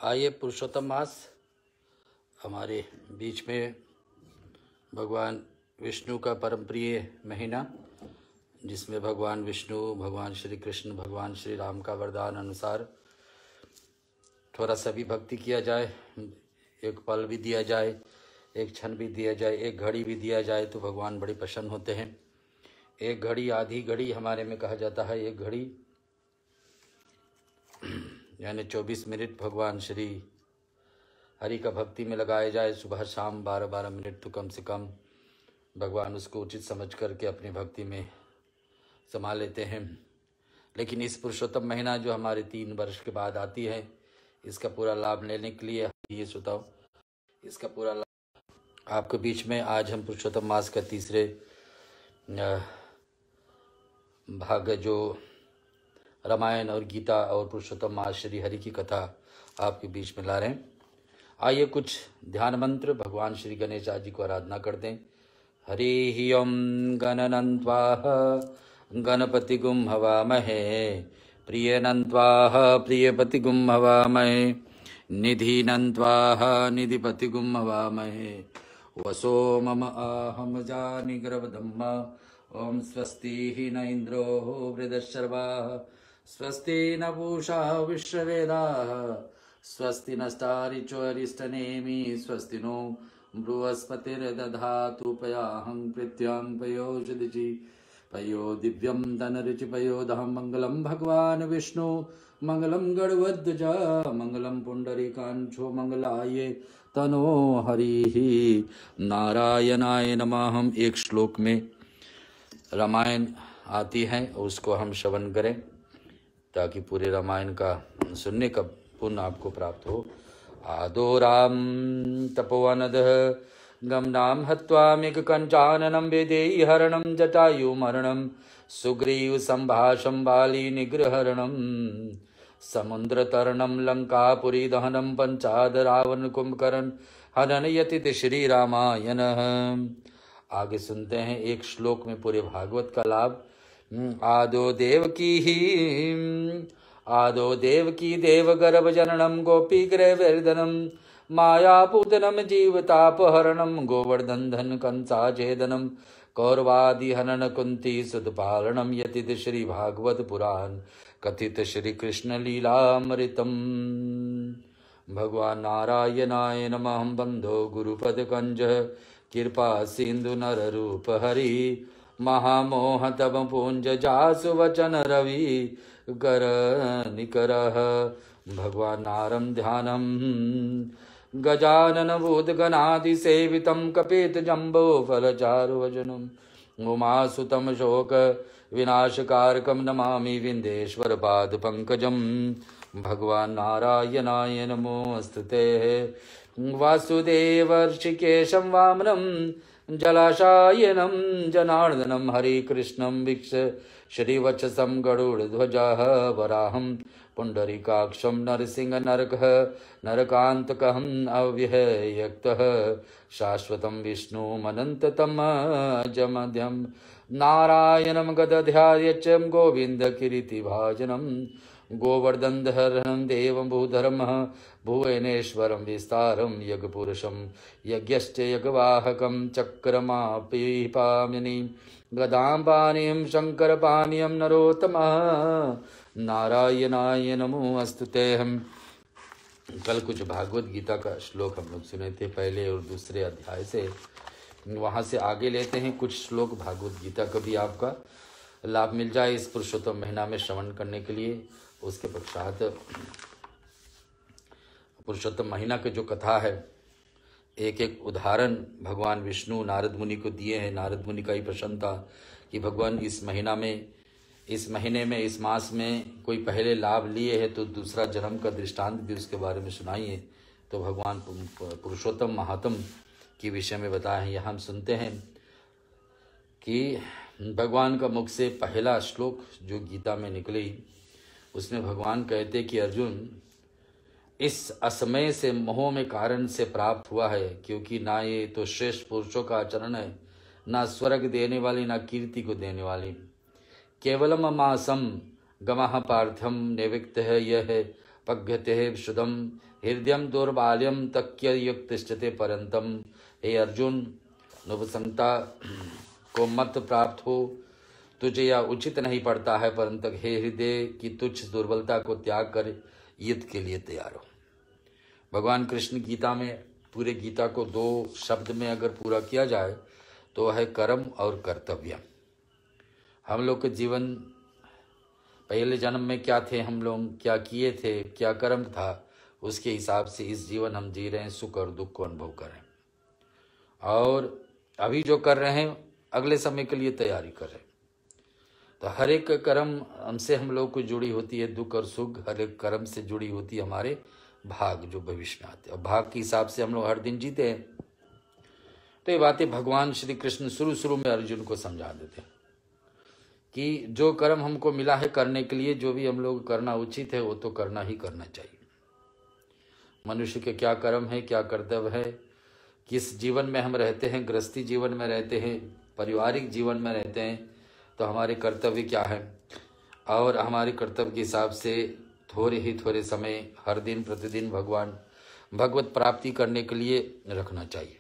आइए, पुरुषोत्तम मास हमारे बीच में भगवान विष्णु का परम प्रिय महीना, जिसमें भगवान विष्णु, भगवान श्री कृष्ण, भगवान श्री राम का वरदान अनुसार थोड़ा सा भी भक्ति किया जाए, एक पल भी दिया जाए, एक क्षण भी दिया जाए, एक घड़ी भी दिया जाए तो भगवान बड़े प्रसन्न होते हैं। एक घड़ी, आधी घड़ी हमारे में कहा जाता है। एक घड़ी यानी 24 मिनट भगवान श्री हरि का भक्ति में लगाए जाए, सुबह शाम 12-12 मिनट तो कम से कम भगवान उसको उचित समझ करके अपनी भक्ति में समा लेते हैं। लेकिन इस पुरुषोत्तम महीना जो हमारे 3 वर्ष के बाद आती है, इसका पूरा लाभ लेने के लिए ये सुताओ, इसका पूरा लाभ आपके बीच में आज हम पुरुषोत्तम मास का तीसरे भाग जो रामायण और गीता और पुरुषोत्तम मास श्री हरि की कथा आपके बीच में ला रहे हैं। आइए कुछ ध्यान मंत्र भगवान श्री गणेश जी को आराधना करते हैं। हरि ओम गणनन्त्वाः गणपतिगुं हवामहे, प्रियनन्त्वाः प्रियपतिगुं हवामहे, निधिनन्त्वाः निधिपतिगुं हवामहे। वसो मम आहम जानि गर्भधम्मा। ओम स्वस्ति न इंद्रो वृद्धशर्वाः, स्वस्ति न पूषा विश्ववेदाः, स्वस्ति नस्तारिचोरिष्टनेमि, स्वस्ति नो बृहस्पतिर्दधातु पयाहं कृत्यां पयोषदिचि पयो दिव्यं धनरुचि पयोदहं। मंगलं भगवान विष्णु मंगलं गणवध्वज मंगलं पुंडरीकाक्षो मंगलाय तनो हरि। नारायणाय नमः। हम एक श्लोक में रामायण आती है उसको हम श्रवण करें ताकि पूरे रामायण का सुनने का पुण्य आपको प्राप्त हो। आदो राम तपोवनदः गमनाम हत्वामिक कंचाननं वेदेहि हरणं जटायु मरणं सुग्रीव संभाषं बाली निग्रहरणं समुद्रतरणं लंकापुरी दहनं पंचाद रावण कुंभकर्ण हनन यति श्री रामायण। आगे सुनते हैं एक श्लोक में पूरे भागवत का लाभ। आदो देवकी देव गर्भ जननम गोपी गृह वर्धनम मायापूतनम जीवतापहरणम गोवर्धन धन कंसा छेदनम कौरवादि हनन कुंती सुदपालनम यति श्री भागवत पुराण कथित श्री कृष्ण लीलामृतम। भगवान नारायणाय नमः। बंधो गुरुपद कंज कृपा सिंधु नर रूप हरि, महामोह तब पुंज जासु वचन रवि कर निकरः। भगवान नारं ध्यानम गजानन भूतगणादि सेवितं कपित जम्बो फलचारुभजनम् उमासुतं शोक विनाशकारकं नमामि विंदेश्वर पाद पंकजं। भगवान नारायणाय नमोस्तुते। वासुदेव ऋषिकेशं वामनं जलाशायनं जनार्दनं हरे कृष्णं वीक्ष श्रीवत्सं गरुडध्वजः वराहं पुंडरीकाक्षं नरसिंह नरकान्तकहं अव्ययक्तः शाश्वतं विष्णुमनन्ततं जमध्यं नारायणं गदध्यायचं गोविन्दकीर्तिभाजनं गोवर्धनधरं देवं भूधर्मः भुवनेश्वरं विस्तारं यज्ञपुरुषं यज्ञश्च यज्ञवाहकं चक्रमापिपामिनीं गदां पानीयं शङ्करपानीयं नरोत्तमः नारायणाय नमोस्तुते। हम कल कुछ भागवत गीता का श्लोक हम लोग सुने थे पहले और दूसरे अध्याय से, वहाँ से आगे लेते हैं कुछ श्लोक भागवत गीता का भी आपका लाभ मिल जाए इस पुरुषोत्तम महीना में श्रवण करने के लिए। उसके पश्चात पुरुषोत्तम महीना की जो कथा है, एक एक उदाहरण भगवान विष्णु नारद मुनि को दिए हैं। नारद मुनि का ही प्रश्न था कि भगवान इस महीना में, इस महीने में, इस मास में कोई पहले लाभ लिए हैं तो दूसरा जन्म का दृष्टांत भी उसके बारे में सुनाइए। तो भगवान पुरुषोत्तम महात्म के विषय में बताए हैं। यहाँ हम सुनते हैं कि भगवान का मुख से पहला श्लोक जो गीता में निकली, उसमें भगवान कहते कि अर्जुन, इस असमय से मोह में कारण से प्राप्त हुआ है, क्योंकि ना ये तो श्रेष्ठ पुरुषों का आचरण है, ना स्वर्ग देने वाली, ना कीर्ति को देने वाली। केवलम मासम गमः पार्थम निविक्त है यह पग्यते शुदम हृदयम दुर्बाल्यम तक्य युक्तिष्ठते परंतम। हे अर्जुन, नपुंसकता को मत प्राप्त हो, तुझे यह उचित नहीं पड़ता है, परंतु हे हृदय की तुच्छ दुर्बलता को त्याग कर युद्ध के लिए तैयार हो। भगवान कृष्ण गीता में, पूरे गीता को 2 शब्द में अगर पूरा किया जाए तो है कर्म और कर्तव्य। हम लोग के जीवन, पहले जन्म में क्या थे हम लोग, क्या किए थे, क्या कर्म था, उसके हिसाब से इस जीवन हम जी रहे हैं, सुख और दुख को अनुभव करें। और अभी जो कर रहे हैं अगले समय के लिए तैयारी कर रहे हैं। तो हर एक कर्म हमसे हम लोग को जुड़ी होती है, दुख और सुख हर एक कर्म से जुड़ी होती है हमारे भाग जो भविष्य में आते हैं, और भाग के हिसाब से हम लोग हर दिन जीते हैं। तो ये बातें भगवान श्री कृष्ण शुरू में अर्जुन को समझा देते हैं कि जो कर्म हमको मिला है करने के लिए, जो भी हम लोग करना उचित है वो तो करना ही करना चाहिए। मनुष्य के क्या कर्म है, क्या कर्तव्य है, किस जीवन में हम रहते हैं, गृहस्थी जीवन में रहते हैं, पारिवारिक जीवन में रहते हैं, तो हमारे कर्तव्य क्या है, और हमारे कर्तव्य के हिसाब से थोड़े समय हर दिन प्रतिदिन भगवत प्राप्ति करने के लिए रखना चाहिए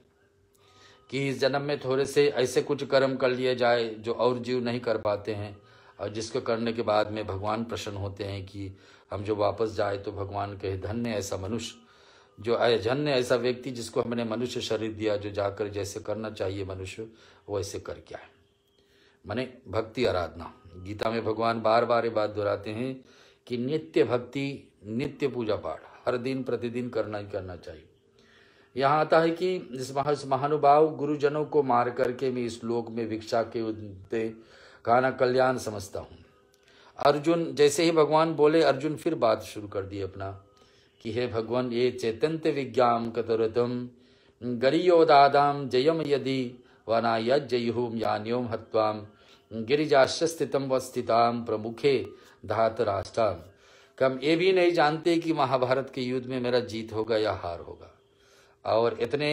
कि इस जन्म में थोड़े से ऐसे कुछ कर्म कर लिए जाए जो और जीव नहीं कर पाते हैं, और जिसको करने के बाद में भगवान प्रसन्न होते हैं कि हम जो वापस जाए तो भगवान कहे धन्य ऐसा मनुष्य, जो धन्य ऐसा व्यक्ति जिसको हमने मनुष्य शरीर दिया, जो जाकर जैसे करना चाहिए मनुष्य वैसे कर क्या है, माने भक्ति आराधना। गीता में भगवान बार बार ये बात दोहराते हैं कि नित्य भक्ति, नित्य पूजा पाठ हर दिन प्रतिदिन करना ही करना चाहिए। यहाँ आता है कि इस महानुभाव गुरुजनों को मार करके मैं इस लोक में भिक्षा के उद्दे खाना कल्याण समझता हूँ। अर्जुन जैसे ही भगवान बोले, अर्जुन फिर बात शुरू कर दी अपना कि हे भगवान, ये चैतन्य विज्ञान कतरतम गरियोदादाम जयम यदि वना यज्जयुहुम यान्योम हत्वाम गिरिजास्थितम वस्थिताम प्रमुखे धात राष्ट्राम। कम ये भी नहीं जानते कि महाभारत के युद्ध में मेरा जीत होगा या हार होगा, और इतने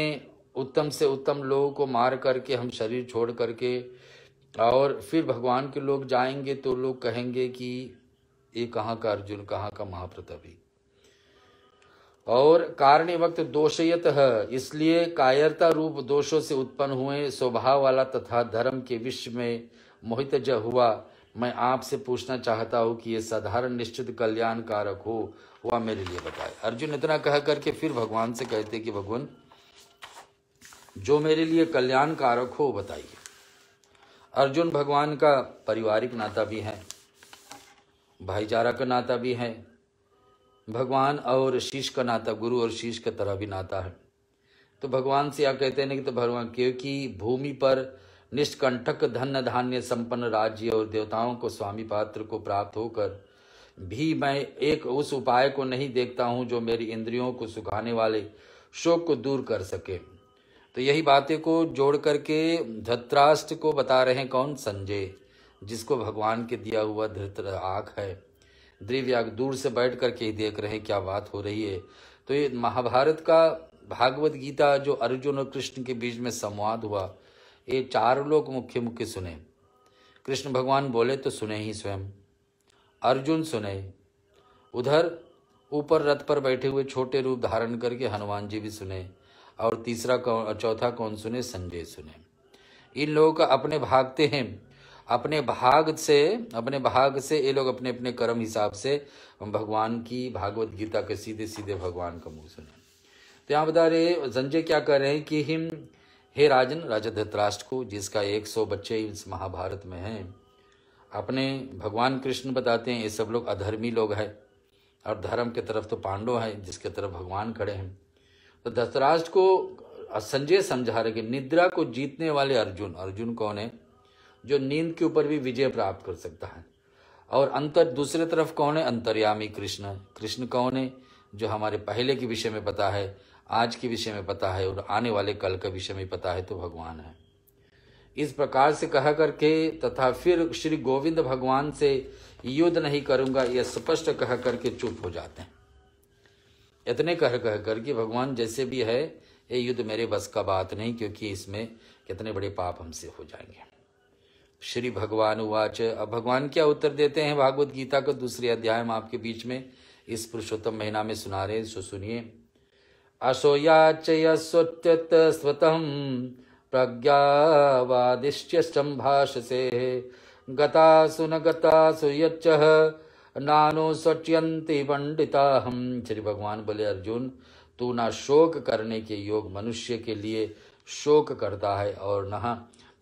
उत्तम से उत्तम लोगों को मार करके हम शरीर छोड़ करके और फिर भगवान के लोग जाएंगे तो लोग कहेंगे कि ये कहाँ का अर्जुन, कहाँ का महाप्रतापी। और कारणे वक्त दोषयत है, इसलिए कायरता रूप दोषों से उत्पन्न हुए स्वभाव वाला तथा धर्म के विश्व में मोहित ज हुआ मैं आपसे पूछना चाहता हूँ कि ये साधारण निश्चित कल्याण कारक हो वह मेरे लिए बताए। अर्जुन इतना कह करके फिर भगवान से कहते कि भगवान जो मेरे लिए कल्याण कारक हो बताइए। अर्जुन भगवान का पारिवारिक नाता भी है, भाईचारा का नाता भी है, भगवान और शीश का नाता, गुरु और शीश का तरह भी नाता है। तो भगवान से क्या कहते हैं कि तो भगवान, क्योंकि भूमि पर निष्कंटक धन धान्य संपन्न राज्य और देवताओं को स्वामी पात्र को प्राप्त होकर भी मैं एक उस उपाय को नहीं देखता हूँ जो मेरी इंद्रियों को सुखाने वाले शोक को दूर कर सके। तो यही बातें को जोड़ करके धृतराष्ट्र को बता रहे हैं कौन, संजय, जिसको भगवान के दिया हुआ धृत आँख है, दिव्य दूर से बैठ करके ही देख रहे हैं क्या बात हो रही है। तो ये महाभारत का भागवत गीता जो अर्जुन और कृष्ण के बीच में संवाद हुआ, ये 4 लोग मुख्य सुने। कृष्ण भगवान बोले तो सुने ही स्वयं, अर्जुन सुने, उधर ऊपर रथ पर बैठे हुए छोटे रूप धारण करके हनुमान जी भी सुने, और चौथा कौन सुने, संजय सुने। इन लोगों का अपने भागते हैं, अपने भाग से ये लोग अपने अपने कर्म हिसाब से भगवान की भागवत गीता के सीधे सीधे भगवान का मुँह सुने। तो यहाँ बता रहे संजय क्या कर रहे हैं कि हे राजन, राजा धृतराष्ट्र को, जिसका 100 बच्चे इस महाभारत में हैं, अपने भगवान कृष्ण बताते हैं ये सब लोग अधर्मी लोग हैं, और धर्म के तरफ तो पांडव हैं जिसके तरफ भगवान खड़े हैं। तो धृतराष्ट्र को संजय समझा रहे कि निद्रा को जीतने वाले अर्जुन कौन है, जो नींद के ऊपर भी विजय प्राप्त कर सकता है। और दूसरे तरफ कौन है, अंतर्यामी कृष्ण कौन है, जो हमारे पहले के विषय में पता है, आज के विषय में पता है, और आने वाले कल का विषय में पता है, तो भगवान है। इस प्रकार से कहा करके तथा फिर श्री गोविंद भगवान से युद्ध नहीं करूंगा यह स्पष्ट कह करके चुप हो जाते हैं। इतने कह करके भगवान जैसे भी है ये युद्ध मेरे बस का बात नहीं, क्योंकि इसमें कितने बड़े पाप हमसे हो जाएंगे। श्री भगवान उवाच, अब भगवान क्या उत्तर देते हैं भागवत गीता का 2 अध्याय में आपके बीच में इस पुरुषोत्तम महीना में सुना रहे, सो सुनिए। अशोयाचय स्वत्यत स्वतम प्रज्ञावादिश्चम भाषसे गतासु न गतासु यच्चः नानो स्वच्यन्ति पंडिता। हम श्री भगवान बोले, अर्जुन तू ना शोक करने के योग मनुष्य के लिए शोक करता है और न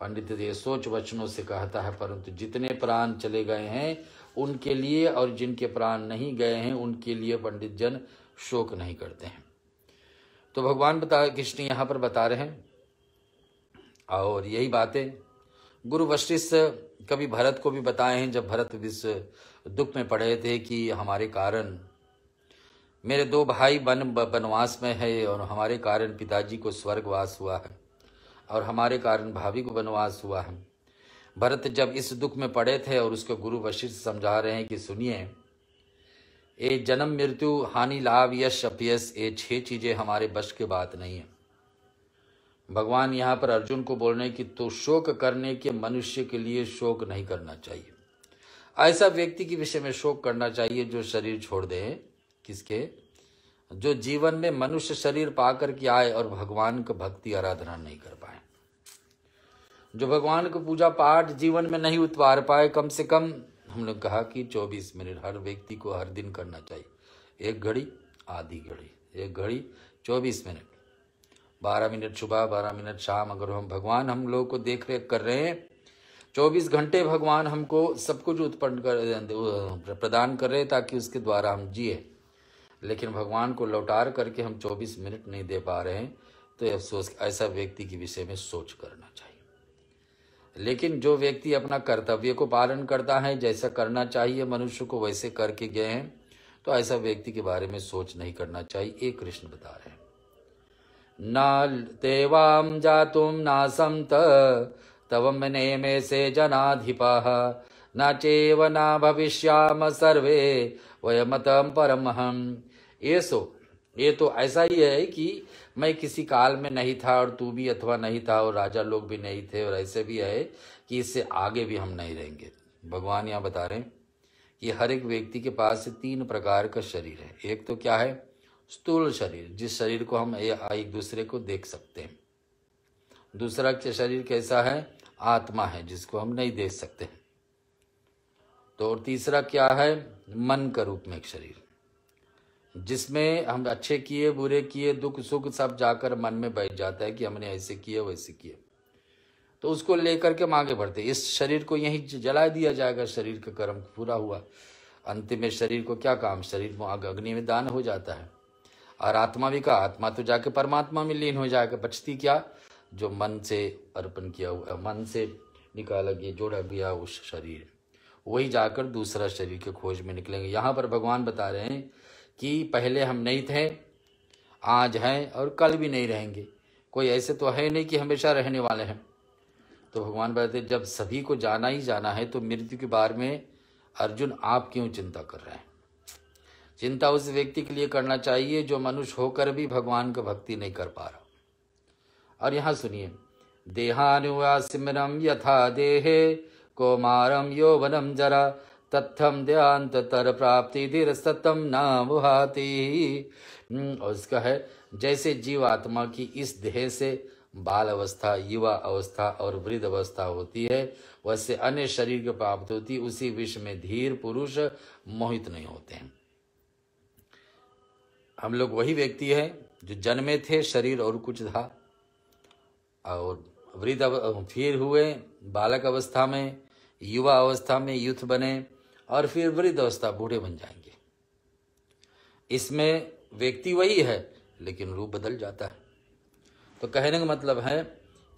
पंडित ये सोच वचनों से कहता है, परंतु जितने प्राण चले गए हैं उनके लिए और जिनके प्राण नहीं गए हैं उनके लिए पंडित जन शोक नहीं करते हैं। तो भगवान कृष्ण यहाँ पर बता रहे हैं, और यही बातें गुरु वशिष्ठ कभी भरत को भी बताए हैं। जब भरत इस दुख में पड़े थे कि हमारे कारण मेरे 2 भाई वनवास में है और हमारे कारण पिताजी को स्वर्गवास हुआ है और हमारे कारण भाभी को वनवास हुआ है। भरत जब इस दुख में पड़े थे और उसको गुरु वशिष्ठ समझा रहे हैं कि सुनिए, ये जन्म मृत्यु हानि लाभ यश अपयश ये 6 चीजें हमारे बश के बात नहीं है। भगवान यहाँ पर अर्जुन को बोल रहे हैं कि तो शोक करने के मनुष्य के लिए शोक नहीं करना चाहिए। ऐसा व्यक्ति के विषय में शोक करना चाहिए जो शरीर छोड़ दे। किसके? जो जीवन में मनुष्य शरीर पाकर के आए और भगवान का भक्ति आराधना नहीं कर पाए, जो भगवान को पूजा पाठ जीवन में नहीं उतार पाए। कम से कम हम लोग कहा कि 24 मिनट हर व्यक्ति को हर दिन करना चाहिए। 1 घड़ी, आधी घड़ी, 1 घड़ी 24 मिनट, 12 मिनट सुबह, 12 मिनट शाम। अगर हम भगवान हम लोग को देख रेख कर रहे हैं, 24 घंटे भगवान हमको सब कुछ उत्पन्न कर प्रदान कर रहे हैं ताकि उसके द्वारा हम जिए, लेकिन भगवान को लौटार करके हम 24 मिनट नहीं दे पा रहे हैं, तो अफसोस ऐसा व्यक्ति के विषय में सोच करना चाहिए। लेकिन जो व्यक्ति अपना कर्तव्य को पालन करता है, जैसा करना चाहिए मनुष्य को वैसे करके गए हैं, तो ऐसा व्यक्ति के बारे में सोच नहीं करना चाहिए। एक कृष्ण बता रहे हैं, न तेवाम जातुम नासंत तवम नेमे से जनाधिपाः न चेव न भविष्याम सर्वे वयमतम परमहम। ये तो ऐसा ही है कि मैं किसी काल में नहीं था और तू भी अथवा नहीं था और राजा लोग भी नहीं थे, और ऐसे भी है कि इससे आगे भी हम नहीं रहेंगे। भगवान यहाँ बता रहे हैं कि हर एक व्यक्ति के पास 3 प्रकार का शरीर है। एक तो क्या है? स्थूल शरीर, जिस शरीर को हम एक दूसरे को देख सकते हैं। दूसरा शरीर कैसा है? आत्मा है, जिसको हम नहीं देख सकते। तो और तीसरा क्या है? मन का रूप में एक शरीर, जिसमें हम अच्छे किए बुरे किए दुख सुख सब जाकर मन में बैठ जाता है कि हमने ऐसे किए वैसे किए, तो उसको लेकर के हम आगे बढ़ते। इस शरीर को यहीं जला दिया जाएगा, शरीर का कर्म पूरा हुआ। अंतिम में शरीर को क्या काम? शरीर में अग्नि में दान हो जाता है। और आत्मा भी का आत्मा तो जाके परमात्मा में लीन हो जाएगा। बचती क्या? जो मन से अर्पण किया हुआ, मन से निकाला गया जोड़ा गया उस शरीर, वही जाकर दूसरा शरीर के खोज में निकलेंगे। यहाँ पर भगवान बता रहे हैं कि पहले हम नहीं थे, आज हैं और कल भी नहीं रहेंगे। कोई ऐसे तो है नहीं कि हमेशा रहने वाले हैं। तो भगवान बताते जब सभी को जाना ही जाना है, तो मृत्यु के बारे में अर्जुन आप क्यों चिंता कर रहे हैं? चिंता उस व्यक्ति के लिए करना चाहिए जो मनुष्य होकर भी भगवान का भक्ति नहीं कर पा रहा। और यहाँ सुनिए, देहानुवासिमरम यथा देहे कौमारम यौवनम जरा तत्थम देहांत तर प्राप्ति धीर सतम न मुहाति। और उसका है, जैसे जीव आत्मा की इस देह से बाल अवस्था, युवा अवस्था और वृद्ध अवस्था होती है, वैसे अन्य शरीर की प्राप्त होती, उसी विश्व में धीर पुरुष मोहित नहीं होते हैं। हम लोग वही व्यक्ति है जो जन्मे थे शरीर और कुछ था, और वृद्ध फिर हुए, बालक अवस्था में, युवा अवस्था में यूथ बने, और फिर वृद्ध अवस्था बूढ़े बन जाएंगे। इसमें व्यक्ति वही है लेकिन रूप बदल जाता है। तो कहने का मतलब है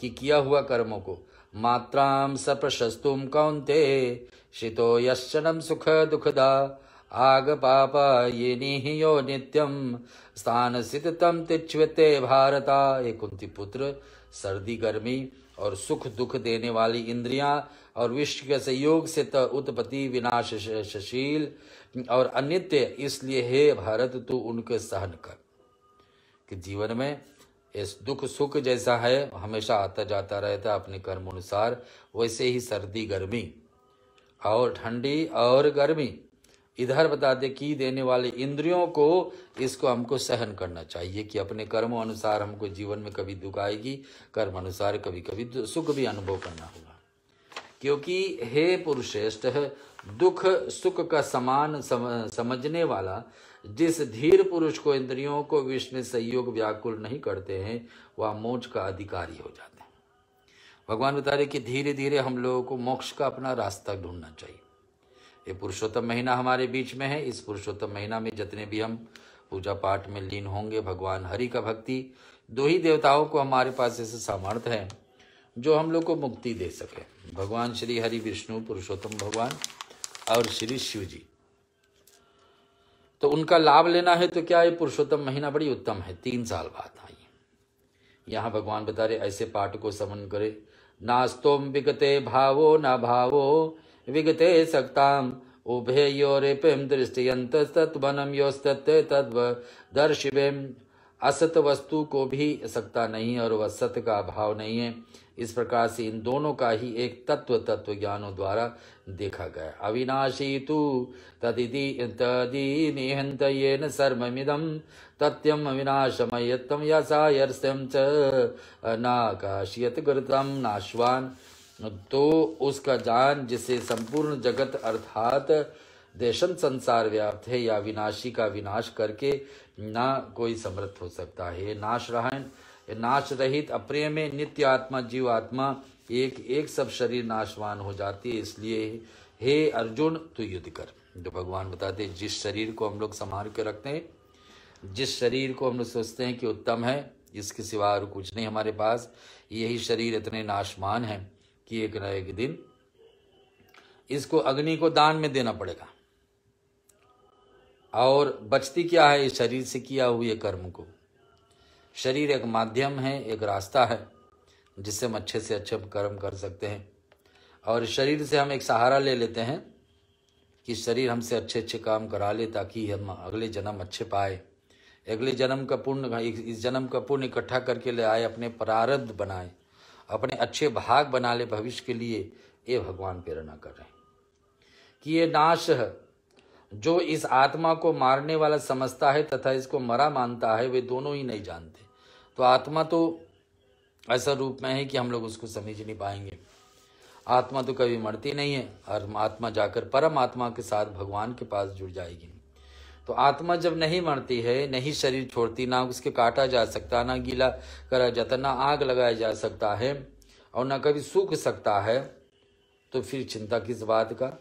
कि किया हुआ कर्मों को मात्राम सप्रशस्तुम कौन्ते शितो यश्चनम सुख दुखदा आग पापा ये निहियो नित्यम स्थान स्थितम तिच्यते भारता। ये कुंती पुत्र, सर्दी गर्मी और सुख दुख देने वाली इंद्रियां और विश्व के संयोग से उत्पत्ति विनाशशील और अनित्य, इसलिए हे भारत तू उनके सहन कर। कि जीवन में इस दुख सुख जैसा है हमेशा आता जाता रहता अपने कर्म अनुसार, वैसे ही सर्दी गर्मी और ठंडी और गर्मी इधर बताते कि देने वाले इंद्रियों को इसको हमको सहन करना चाहिए कि अपने कर्मों अनुसार हमको जीवन में कभी दुख आएगी, कर्म अनुसार कभी कभी सुख भी अनुभव करना होगा। क्योंकि हे पुरुषेष्ठ, दुख सुख का समान समझने वाला जिस धीर पुरुष को इंद्रियों को विष में संयोग व्याकुल नहीं करते हैं, वह मोक्ष का अधिकारी हो जाते हैं। भगवान बता रहे कि धीरे धीरे हम लोगों को मोक्ष का अपना रास्ता ढूंढना चाहिए। ये पुरुषोत्तम महीना हमारे बीच में है। इस पुरुषोत्तम महीना में जितने भी हम पूजा पाठ में लीन होंगे, भगवान हरि का भक्ति, दो ही देवताओं को हमारे पास ऐसे सामर्थ्य है जो हम लोग को मुक्ति दे सके, भगवान श्री हरि विष्णु पुरुषोत्तम भगवान और श्री शिव जी। तो उनका लाभ लेना है तो क्या, ये पुरुषोत्तम महीना बड़ी उत्तम है, 3 साल बाद आई। यहाँ भगवान बता रहे ऐसे पाठ को समन करे, नास्तोम विगते भावो न भावो विगते सक्ताम उभयोरेपिम दृष्टियंत तत्वनम योस्तत्ते तद्व दर्शिवेम। असत वस्तु को भी सकता नहीं और वह सत्य का अभाव नहीं है। इस प्रकार से इन दोनों का ही एक तत्व ज्ञानों द्वारा देखा गया। अविनाशी तु तदी निहंत येन सर्वमिदं तत्यम अविनाशमयत्वं यसायर्स्यं च नाकाशियत कृतं नाशवान। तो उसका जान जिसे संपूर्ण जगत अर्थात देशन संसार व्याप्त है, या विनाशी का विनाश करके ना कोई समर्थ हो सकता है। नाश रहित अप्रिय में नित्य आत्मा जीव आत्मा एक एक सब शरीर नाशवान हो जाती है। इसलिए हे अर्जुन तू युद्ध कर। जो भगवान बताते हैं जिस शरीर को हम लोग संभाल के रखते हैं, जिस शरीर को हम लोग सोचते हैं कि उत्तम है, इसके सिवा और कुछ नहीं हमारे पास, यही शरीर इतने नाशवान है कि एक न एक दिन इसको अग्नि को दान में देना पड़ेगा। और बचती क्या है, इस शरीर से किया हुए कर्म को। शरीर एक माध्यम है, एक रास्ता है जिससे हम अच्छे से अच्छे कर्म कर सकते हैं। और शरीर से हम एक सहारा ले लेते हैं कि शरीर हमसे अच्छे अच्छे काम करा ले ताकि हम अगले जन्म अच्छे पाए, अगले जन्म का पुण्य, इस जन्म का पुण्य इकट्ठा करके ले आए, अपने प्रारब्ध बनाए, अपने अच्छे भाग बना ले भविष्य के लिए। ये भगवान प्रेरणा कर रहे हैं कि ये नाश है जो इस आत्मा को मारने वाला समझता है तथा इसको मरा मानता है, वे दोनों ही नहीं जानते। तो आत्मा तो ऐसा रूप में है कि हम लोग उसको समझ नहीं पाएंगे। आत्मा तो कभी मरती नहीं है और आत्मा जाकर परम आत्मा के साथ भगवान के पास जुड़ जाएगी। तो आत्मा जब नहीं मरती है, नहीं शरीर छोड़ती, ना उसके काटा जा सकता, ना गीला करा जाता, ना आग लगाया जा सकता है और ना कभी सूख सकता है, तो फिर चिंता किस बात का।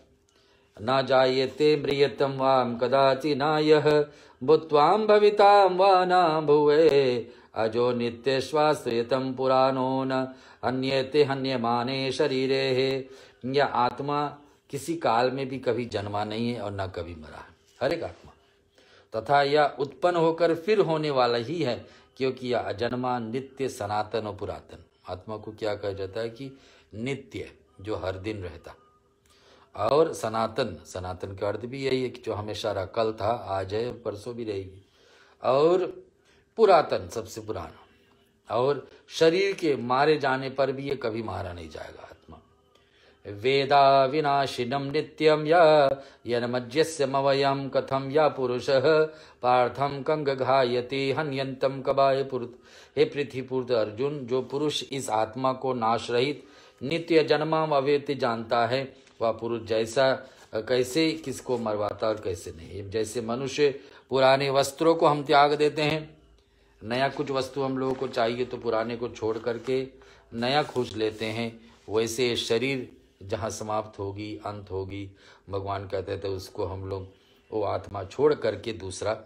ना जायते म्रियतम वाम कदाचि ना यह भूत्वाम भविताम वा ना भुवे अजो नित्य श्वासयतम पुराणो न अन्यते हन्यमाने शरीरे है। यह आत्मा किसी काल में भी कभी जन्मा नहीं है और न कभी मरा है, हर एक आत्मा, तथा यह उत्पन्न होकर फिर होने वाला ही है, क्योंकि यह अजन्मा नित्य सनातन और पुरातन। आत्मा को क्या कहा जाता है कि नित्य, जो हर दिन रहता, और सनातन, सनातन का अर्थ भी यही है कि जो हमेशा रहा, कल था, आज है, परसों भी रहेगी, और पुरातन, सबसे पुराना, और शरीर के मारे जाने पर भी ये कभी मारा नहीं जाएगा। आत्मा वेदा विनाशिनम नित्यम यन्मज्यस्य मवयम कथम या पुरुषः पार्थम कंग घायते हन्यंतम कबाय पुरुत। हे पृथ्वीपुत्र अर्जुन, जो पुरुष इस आत्मा को नाश रहित नित्य जन्माम अवेत्य जानता है, वह पुरुष जैसा कैसे किसको मरवाता और कैसे नहीं। जैसे मनुष्य पुराने वस्त्रों को हम त्याग देते हैं, नया कुछ वस्तु हम लोगों को चाहिए तो पुराने को छोड़ करके नया खोज लेते हैं, वैसे शरीर जहाँ समाप्त होगी, अंत होगी, भगवान कहते थे उसको हम लोग वो आत्मा छोड़ करके दूसरा,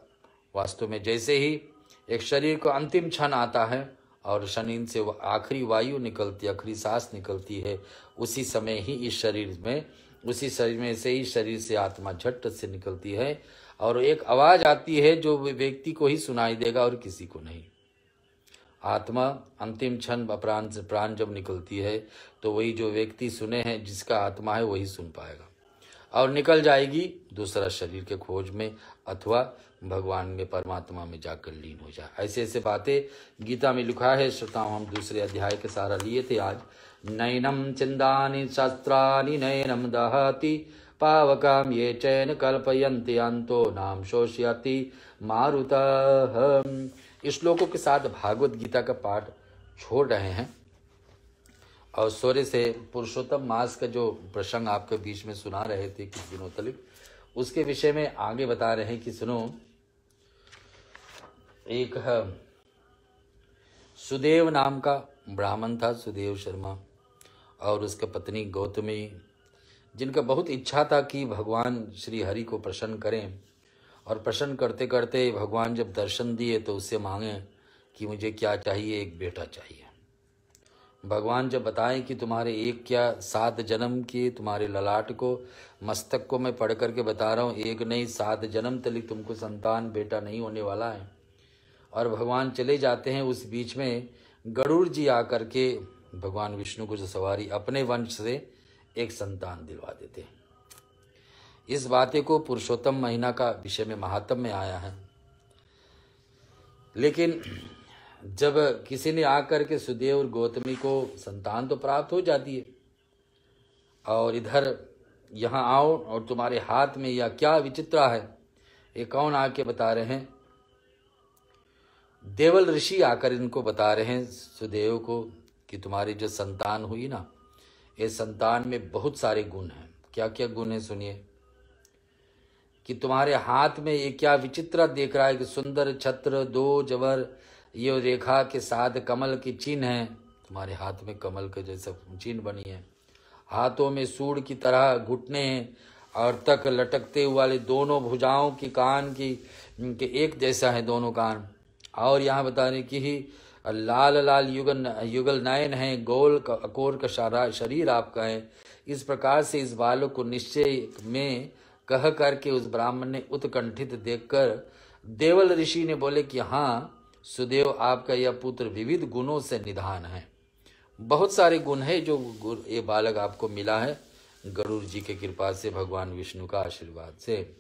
वास्तव में जैसे ही एक शरीर को अंतिम क्षण आता है और शरीर से वो आखिरी वायु निकलती, आखिरी सांस निकलती है, उसी समय ही इस शरीर में, उसी शरीर में से ही शरीर से आत्मा झट से निकलती है और एक आवाज आती है जो व्यक्ति को ही सुनाई देगा और किसी को नहीं। आत्मा अंतिम क्षण प्राण जब निकलती है तो वही जो व्यक्ति सुने हैं, जिसका आत्मा है, वही सुन पाएगा और निकल जाएगी दूसरा शरीर के खोज में, अथवा भगवान में परमात्मा में जाकर लीन हो जाए। ऐसे ऐसे बातें गीता में लिखा है। श्रोताओं, हम दूसरे अध्याय के सहारा लिए थे आज। नैनम चिंदानि शास्त्रानि नैनम दहति पावकाम ये चैन कल्पयन्ति अंतो नाम शोष्यति मारुतः। इस श्लोकों के साथ भागवत गीता का पाठ छोड़ रहे हैं और सूर्य से पुरुषोत्तम मास का जो प्रसंग आपके बीच में सुना रहे थे कुछ दिनों तक, उसके विषय में आगे बता रहे हैं कि सुनो, एक सुदेव नाम का ब्राह्मण था, सुदेव शर्मा, और उसका पत्नी गौतमी, जिनका बहुत इच्छा था कि भगवान श्री हरि को प्रसन्न करें। और प्रसन्न करते करते भगवान जब दर्शन दिए तो उससे मांगे कि मुझे क्या चाहिए, एक बेटा चाहिए। भगवान जब बताएं कि तुम्हारे एक क्या 7 जन्म के, तुम्हारे ललाट को, मस्तक को मैं पढ़ करके बता रहा हूँ, एक नहीं 7 जन्म तक तुमको संतान बेटा नहीं होने वाला है। और भगवान चले जाते हैं, उस बीच में गरुड़ जी आकर के भगवान विष्णु को जो सवारी अपने वंश से एक संतान दिलवा देते हैं। इस बातें को पुरुषोत्तम महीना का विषय में महात्म्य में आया है। लेकिन जब किसी ने आकर के सुदेव और गौतमी को संतान तो प्राप्त हो जाती है, और इधर यहाँ आओ और तुम्हारे हाथ में या क्या विचित्र है, ये कौन आके बता रहे हैं? देवल ऋषि आकर इनको बता रहे हैं सुदेव को कि तुम्हारी जो संतान हुई ना, ये संतान में बहुत सारे गुण हैं। क्या क्या गुण है सुनिए। कि तुम्हारे हाथ में ये क्या विचित्र देख रहा है कि सुंदर छत्र, 2 जवर, ये रेखा के साथ कमल की चिन्ह है। तुम्हारे हाथ में कमल के जैसा चिन्ह बनी है, हाथों में सूंड की तरह घुटने हैं, और तक लटकते वाले दोनों भुजाओं की कान की एक जैसा है दोनों कान। और यहाँ बता रहे कि लाल लाल युगल नयन है, गोल अकोर का शरीर आपका है। इस प्रकार से इस बालक को निश्चय में कह करके उस ब्राह्मण ने उत्कंठित देखकर देवल ऋषि ने बोले कि हाँ सुदेव, आपका यह पुत्र विविध गुणों से निधान है। बहुत सारे गुण है जो ये बालक आपको मिला है गरुड़ जी के कृपा से, भगवान विष्णु का आशीर्वाद से।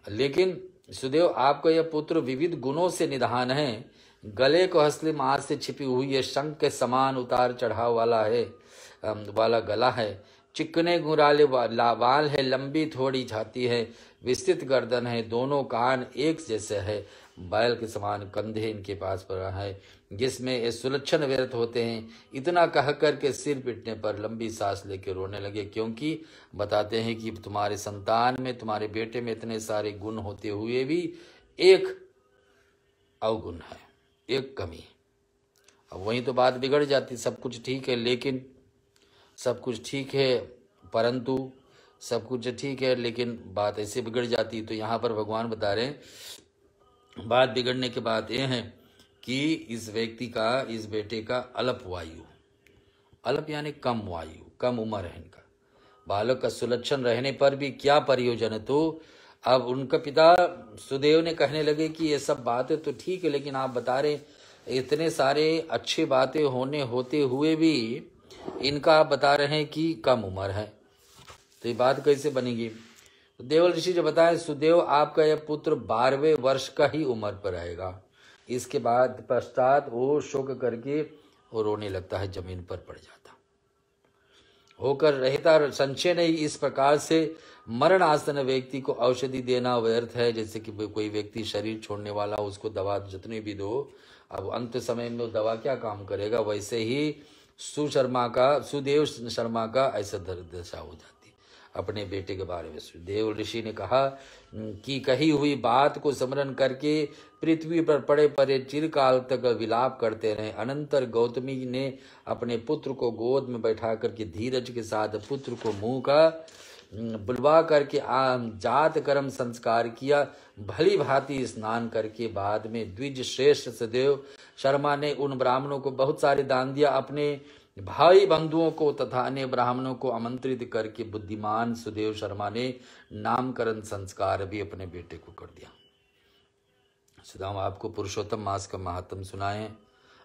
लेकिन सुदेव, आपका यह पुत्र विविध गुणों से निधान है। गले को हंसले मार से छिपी हुई है, शंख के समान उतार चढ़ाव वाला गला है, चिकने गुराले बाल है, लंबी थोड़ी छाती है, विस्तृत गर्दन है, दोनों कान एक जैसे है, बैल के समान कंधे इनके पास पड़ा है, जिसमें ये सुलक्षण व्यर्थ होते हैं। इतना कह कर के सिर पिटने पर लंबी सांस लेके रोने लगे, क्योंकि बताते हैं कि तुम्हारे संतान में, तुम्हारे बेटे में इतने सारे गुण होते हुए भी एक अवगुण है, एक कमी। अब वहीं तो बात बिगड़ जाती। सब कुछ ठीक है, लेकिन सब कुछ ठीक है, परंतु सब कुछ ठीक है लेकिन बात ऐसे बिगड़ जाती। तो यहाँ पर भगवान बता रहे हैं बात बिगड़ने के बाद ये है कि इस व्यक्ति का, इस बेटे का अल्प वायु, अल्प यानी कम वायु, कम उम्र है इनका। बालक का सुलक्षण रहने पर भी क्या प्रयोजन। तो अब उनका पिता सुदेव ने कहने लगे कि ये सब बातें तो ठीक है, लेकिन आप बता रहे इतने सारे अच्छी बातें होते हुए भी इनका आप बता रहे हैं कि कम उम्र है, तो ये बात कैसे बनेगी। तो देवल ऋषि जो बताए, सुदेव आपका यह पुत्र 12वें वर्ष का ही उम्र पर रहेगा। इसके बाद पश्चात वो शोक करके वो रोने लगता है, जमीन पर पड़ जाता होकर रहता, संशय नहीं। इस प्रकार से मरण आसन व्यक्ति को औषधि देना व्यर्थ है। जैसे कि कोई व्यक्ति शरीर छोड़ने वाला, उसको दवा जितनी भी दो, अब अंत समय में वो दवा क्या काम करेगा। वैसे ही सुदेव शर्मा का ऐसा दशा हो जाती। अपने बेटे के बारे में सुदेव ऋषि ने कहा कि कही हुई बात को स्मरण करके पृथ्वी पर पड़े पड़े चिरकाल तक विलाप करते रहे। अनंतर गौतमी ने अपने पुत्र को गोद में बैठा करके धीरज के साथ पुत्र को मुंह का बुलवा करके जात कर्म संस्कार किया। भली भांति स्नान करके बाद में द्विज श्रेष्ठ सुदेव शर्मा ने उन ब्राह्मणों को बहुत सारे दान दिया। अपने भाई बंधुओं को तथा अन्य ब्राह्मणों को आमंत्रित करके बुद्धिमान सुदेव शर्मा ने नामकरण संस्कार भी अपने बेटे को कर दिया। सुदाम आपको पुरुषोत्तम मास का महात्म सुनाए,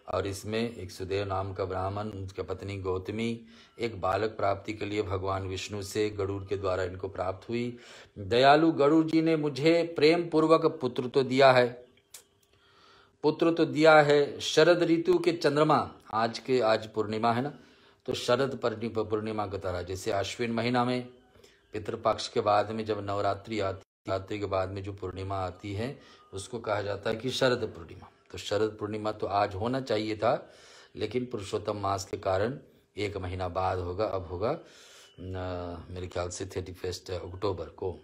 और इसमें एक सुदेव नाम का ब्राह्मण, उसकी पत्नी गौतमी, एक बालक प्राप्ति के लिए भगवान विष्णु से गरुड़ के द्वारा इनको प्राप्त हुई। दयालु गरुड़ जी ने मुझे प्रेम पूर्वक पुत्र तो दिया है। शरद ऋतु के चंद्रमा, आज पूर्णिमा है ना, तो शरद पूर्णिमा की तरह, जैसे अश्विन महीना में पितृपक्ष के बाद में जब नवरात्रि आती के बाद में जो पूर्णिमा आती है उसको कहा जाता है कि शरद पूर्णिमा। तो शरद पूर्णिमा तो आज होना चाहिए था, लेकिन पुरुषोत्तम मास के कारण 1 महीना बाद होगा। अब होगा मेरे ख्याल से 31 अक्टूबर को।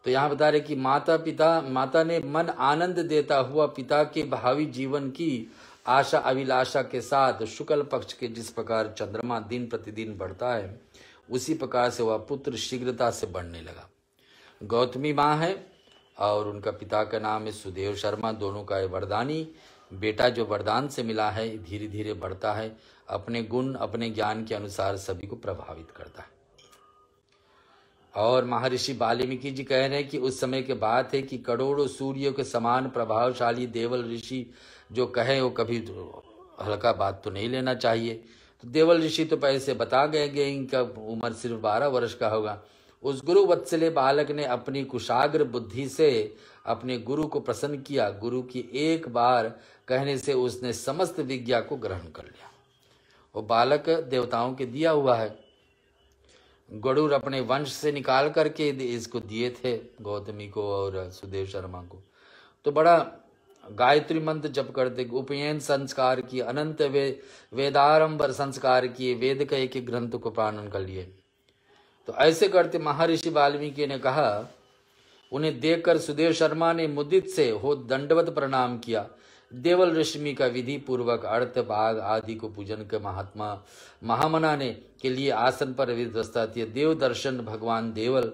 तो यहाँ बता रहे कि माता ने मन आनंद देता हुआ पिता के भावी जीवन की आशा अभिलाषा के साथ शुक्ल पक्ष के जिस प्रकार चंद्रमा दिन प्रतिदिन बढ़ता है, उसी प्रकार से वह पुत्र शीघ्रता से बढ़ने लगा। गौतमी माँ है और उनका पिता का नाम है सुदेव शर्मा। दोनों का वरदानी बेटा जो वरदान से मिला है धीरे धीरे बढ़ता है, अपने गुण अपने ज्ञान के अनुसार सभी को प्रभावित करता है। और महर्षि वाल्मीकि जी कह रहे हैं कि उस समय की बात है कि करोड़ों सूर्यों के समान प्रभावशाली देवल ऋषि जो कहे वो कभी हल्का बात तो नहीं लेना चाहिए। तो देवल ऋषि तो पहले से बता गए कि इनका उम्र सिर्फ 12 वर्ष का होगा। उस गुरु वत्सले बालक ने अपनी कुशाग्र बुद्धि से अपने गुरु को प्रसन्न किया। गुरु की एक बार कहने से उसने समस्त विद्या को ग्रहण कर लिया। वो बालक देवताओं के दिया हुआ है। गरुड़ अपने वंश से निकाल करके इसको दिए थे, गौतमी को और सुदेव शर्मा को। तो बड़ा गायत्री मंत्र जप करते, उपनयन संस्कार किए, अनंत वेदारंबर संस्कार किए, वेद के एक ग्रंथ को पालन कर लिए। तो ऐसे करते महर्षि वाल्मीकि ने कहा, उन्हें देखकर सुदेव शर्मा ने मुदित से हो दंडवत प्रणाम किया। देवल रश्मि का विधि पूर्वक अर्थ भाग आदि को पूजन के महात्मा महामनाने के लिए आसन पर व्यवस्था थी। देव दर्शन भगवान देवल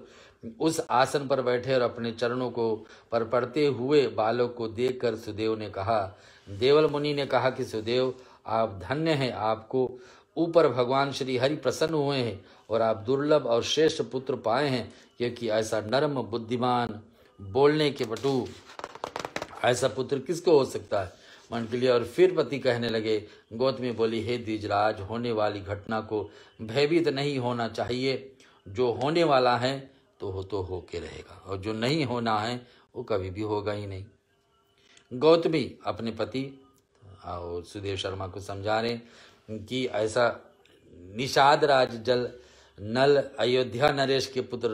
उस आसन पर बैठे और अपने चरणों को पर पड़ते हुए बालक को देखकर सुदेव ने कहा, देवल मुनि ने कहा कि सुदेव आप धन्य हैं, आपको ऊपर भगवान श्री हरि प्रसन्न हुए हैं और आप दुर्लभ और श्रेष्ठ पुत्र पाए हैं, क्योंकि ऐसा नर्म बुद्धिमान बोलने के बटू ऐसा पुत्र किसको हो सकता है मन के लिए। और फिर पति कहने लगे, गौतमी बोली, हे द्विजराज, होने वाली घटना को भयभीत नहीं होना चाहिए। जो होने वाला है तो हो के रहेगा, और जो नहीं होना है वो कभी भी होगा ही नहीं। गौतमी अपने पति और सुदेव शर्मा को समझा रहे कि ऐसा निषाद राज जल नल अयोध्या नरेश के पुत्र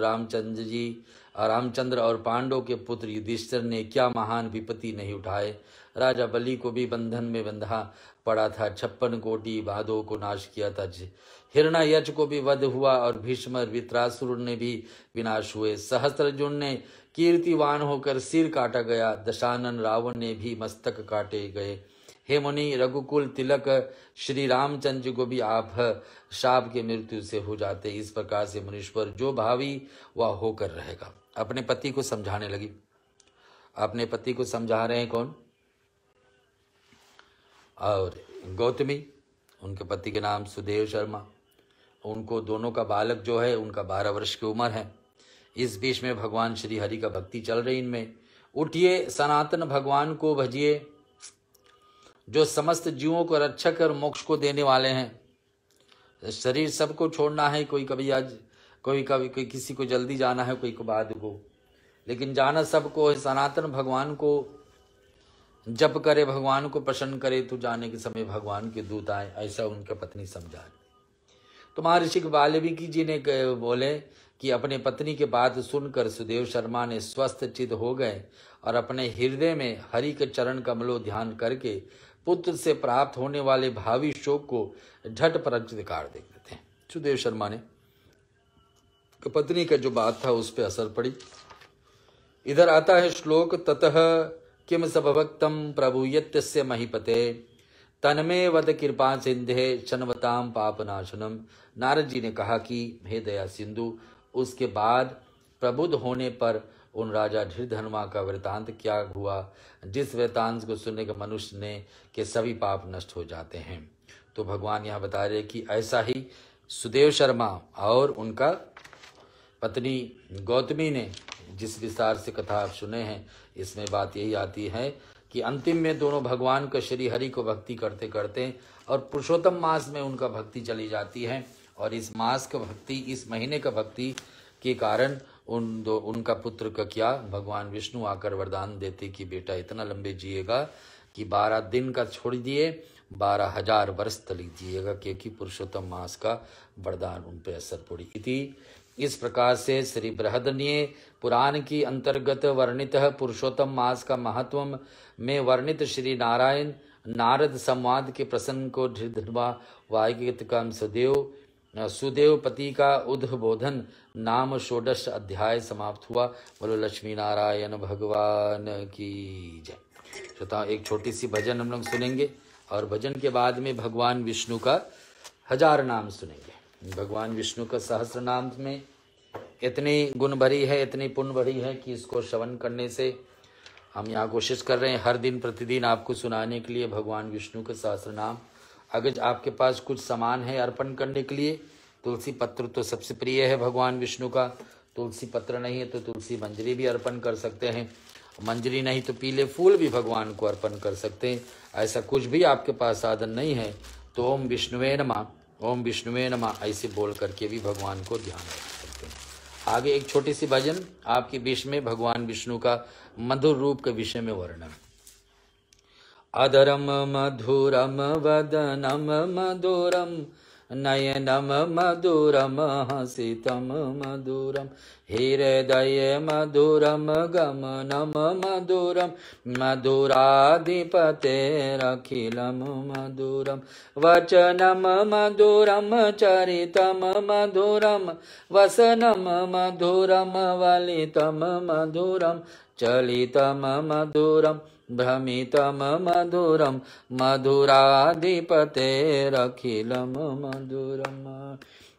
रामचंद्र और पांडव के पुत्र युधिष्ठिर ने क्या महान विपत्ति नहीं उठाए। राजा बलि को भी बंधन में बंधा पड़ा था, 56 कोटि बाधों को नाश किया था, हिरण्ययक्ष को भी वध हुआ और भीष्म वित्रासुर ने भी विनाश हुए। सहस्त्रजुन ने कीर्तिवान होकर सिर काटा गया, दशानन रावण ने भी मस्तक काटे गए। हे मुनि, रघुकुल तिलक श्री रामचंद्र को भी आप शाप के मृत्यु से हो जाते। इस प्रकार से मुनीश्वर जो भावी वह होकर रहेगा। अपने पति को समझाने लगी। अपने पति को समझा रहे हैं कौन? और गौतमी, उनके पति के नाम सुदेव शर्मा। उनको दोनों का बालक जो है उनका 12 वर्ष की उम्र है। इस बीच में भगवान श्री हरि का भक्ति चल रही इनमें। उठिए, सनातन भगवान को भजिए, जो समस्त जीवों को रक्षक और मोक्ष को देने वाले हैं। शरीर सबको छोड़ना है, कोई कभी आज, कोई किसी को जल्दी जाना है, कोई को बाद को, लेकिन जाना सबको है। सनातन भगवान को जप करे, भगवान को प्रसन्न करे, तो जाने के समय भगवान के दूत आए, ऐसा उनका पत्नी समझा। तो महर्षि वाल्मीकि जी ने बोले कि अपने पत्नी के बात सुनकर सुदेव शर्मा ने स्वस्थ चित्त हो गए और अपने हृदय में हरि के चरण कमलों ध्यान करके पुत्र से प्राप्त होने वाले भावी शोक को झट प्रकार देते हैं। सुदेव शर्मा ने पत्नी का जो बात था उस पर असर पड़ी। इधर आता है श्लोक, ततः किम सबभक्तम प्रभुयत्यस्य महीपते तन्मे वद कृपा सिंधे शनवताम पापनाशनम। नारद जी ने कहा कि हे दया सिंधु, उसके बाद प्रबुद्ध होने पर उन राजा धीरधनुमा का वृतांत क्या हुआ, जिस वृतांत को सुनने के मनुष्य ने के सभी पाप नष्ट हो जाते हैं। तो भगवान यहाँ बता रहे कि ऐसा ही सुदेव शर्मा और उनका पत्नी गौतमी ने जिस विस्तार से कथा आप सुने हैं, इसमें बात यही आती है कि अंतिम में दोनों भगवान को श्री हरि को भक्ति करते करते और पुरुषोत्तम मास में उनका भक्ति चली जाती है। और इस मास का भक्ति, इस महीने का भक्ति के कारण उनका पुत्र का क्या, भगवान विष्णु आकर वरदान देते कि बेटा इतना लंबे जिएगा कि 12 दिन का छोड़ दिए 12,000 वर्ष तक जिएगा, क्योंकि पुरुषोत्तम मास का वरदान उन पर असर पड़ी। इति इस प्रकार से श्री बृहदन्य पुराण की अंतर्गत वर्णित पुरुषोत्तम मास का महत्व में वर्णित श्री नारायण नारद संवाद के प्रसंग को धृढ़वा वागित का सुदेव पति का उद्बोधन नाम षोडश अध्याय समाप्त हुआ। बोलो लक्ष्मी नारायण भगवान की जय। श्रोता, एक छोटी सी भजन हम लोग सुनेंगे और भजन के बाद में भगवान विष्णु का 1000 नाम सुनेंगे। भगवान विष्णु का सहस्र नाम में इतनी गुण भरी है, इतनी पुण्य भरी है कि इसको श्रवण करने से हम यहाँ कोशिश कर रहे हैं हर दिन प्रतिदिन आपको सुनाने के लिए भगवान विष्णु का सहस्र नाम। अगर आपके पास कुछ सामान है अर्पण करने के लिए, तुलसी पत्र तो सबसे प्रिय है भगवान विष्णु का। तुलसी पत्र नहीं है तो तुलसी मंजरी भी अर्पण कर सकते हैं, मंजरी नहीं तो पीले फूल भी भगवान को अर्पण कर सकते हैं। ऐसा कुछ भी आपके पास साधन नहीं है तो ओम विष्णुवे नमः, ओम विष्णुवे नमः ऐसे बोल करके भी भगवान को ध्यान रख सकते हैं। आगे एक छोटी सी भजन आपके बीच में भगवान विष्णु का मधुर रूप के विषय में वर्णन। अधरम मधुरम वदनम मधुरम नयनम मधुरम हसितम मधुरम हृदय मधुरम गमनम मधुरम मधुराधिपतेरखिलम मधुरम वचनम मधुरम चरितम मधुरम वसनम मधुरम वलितम मधुरम चलितम मधुरम भ्रमितम मधुरम मधुराधिपतेरखिलम मधुरम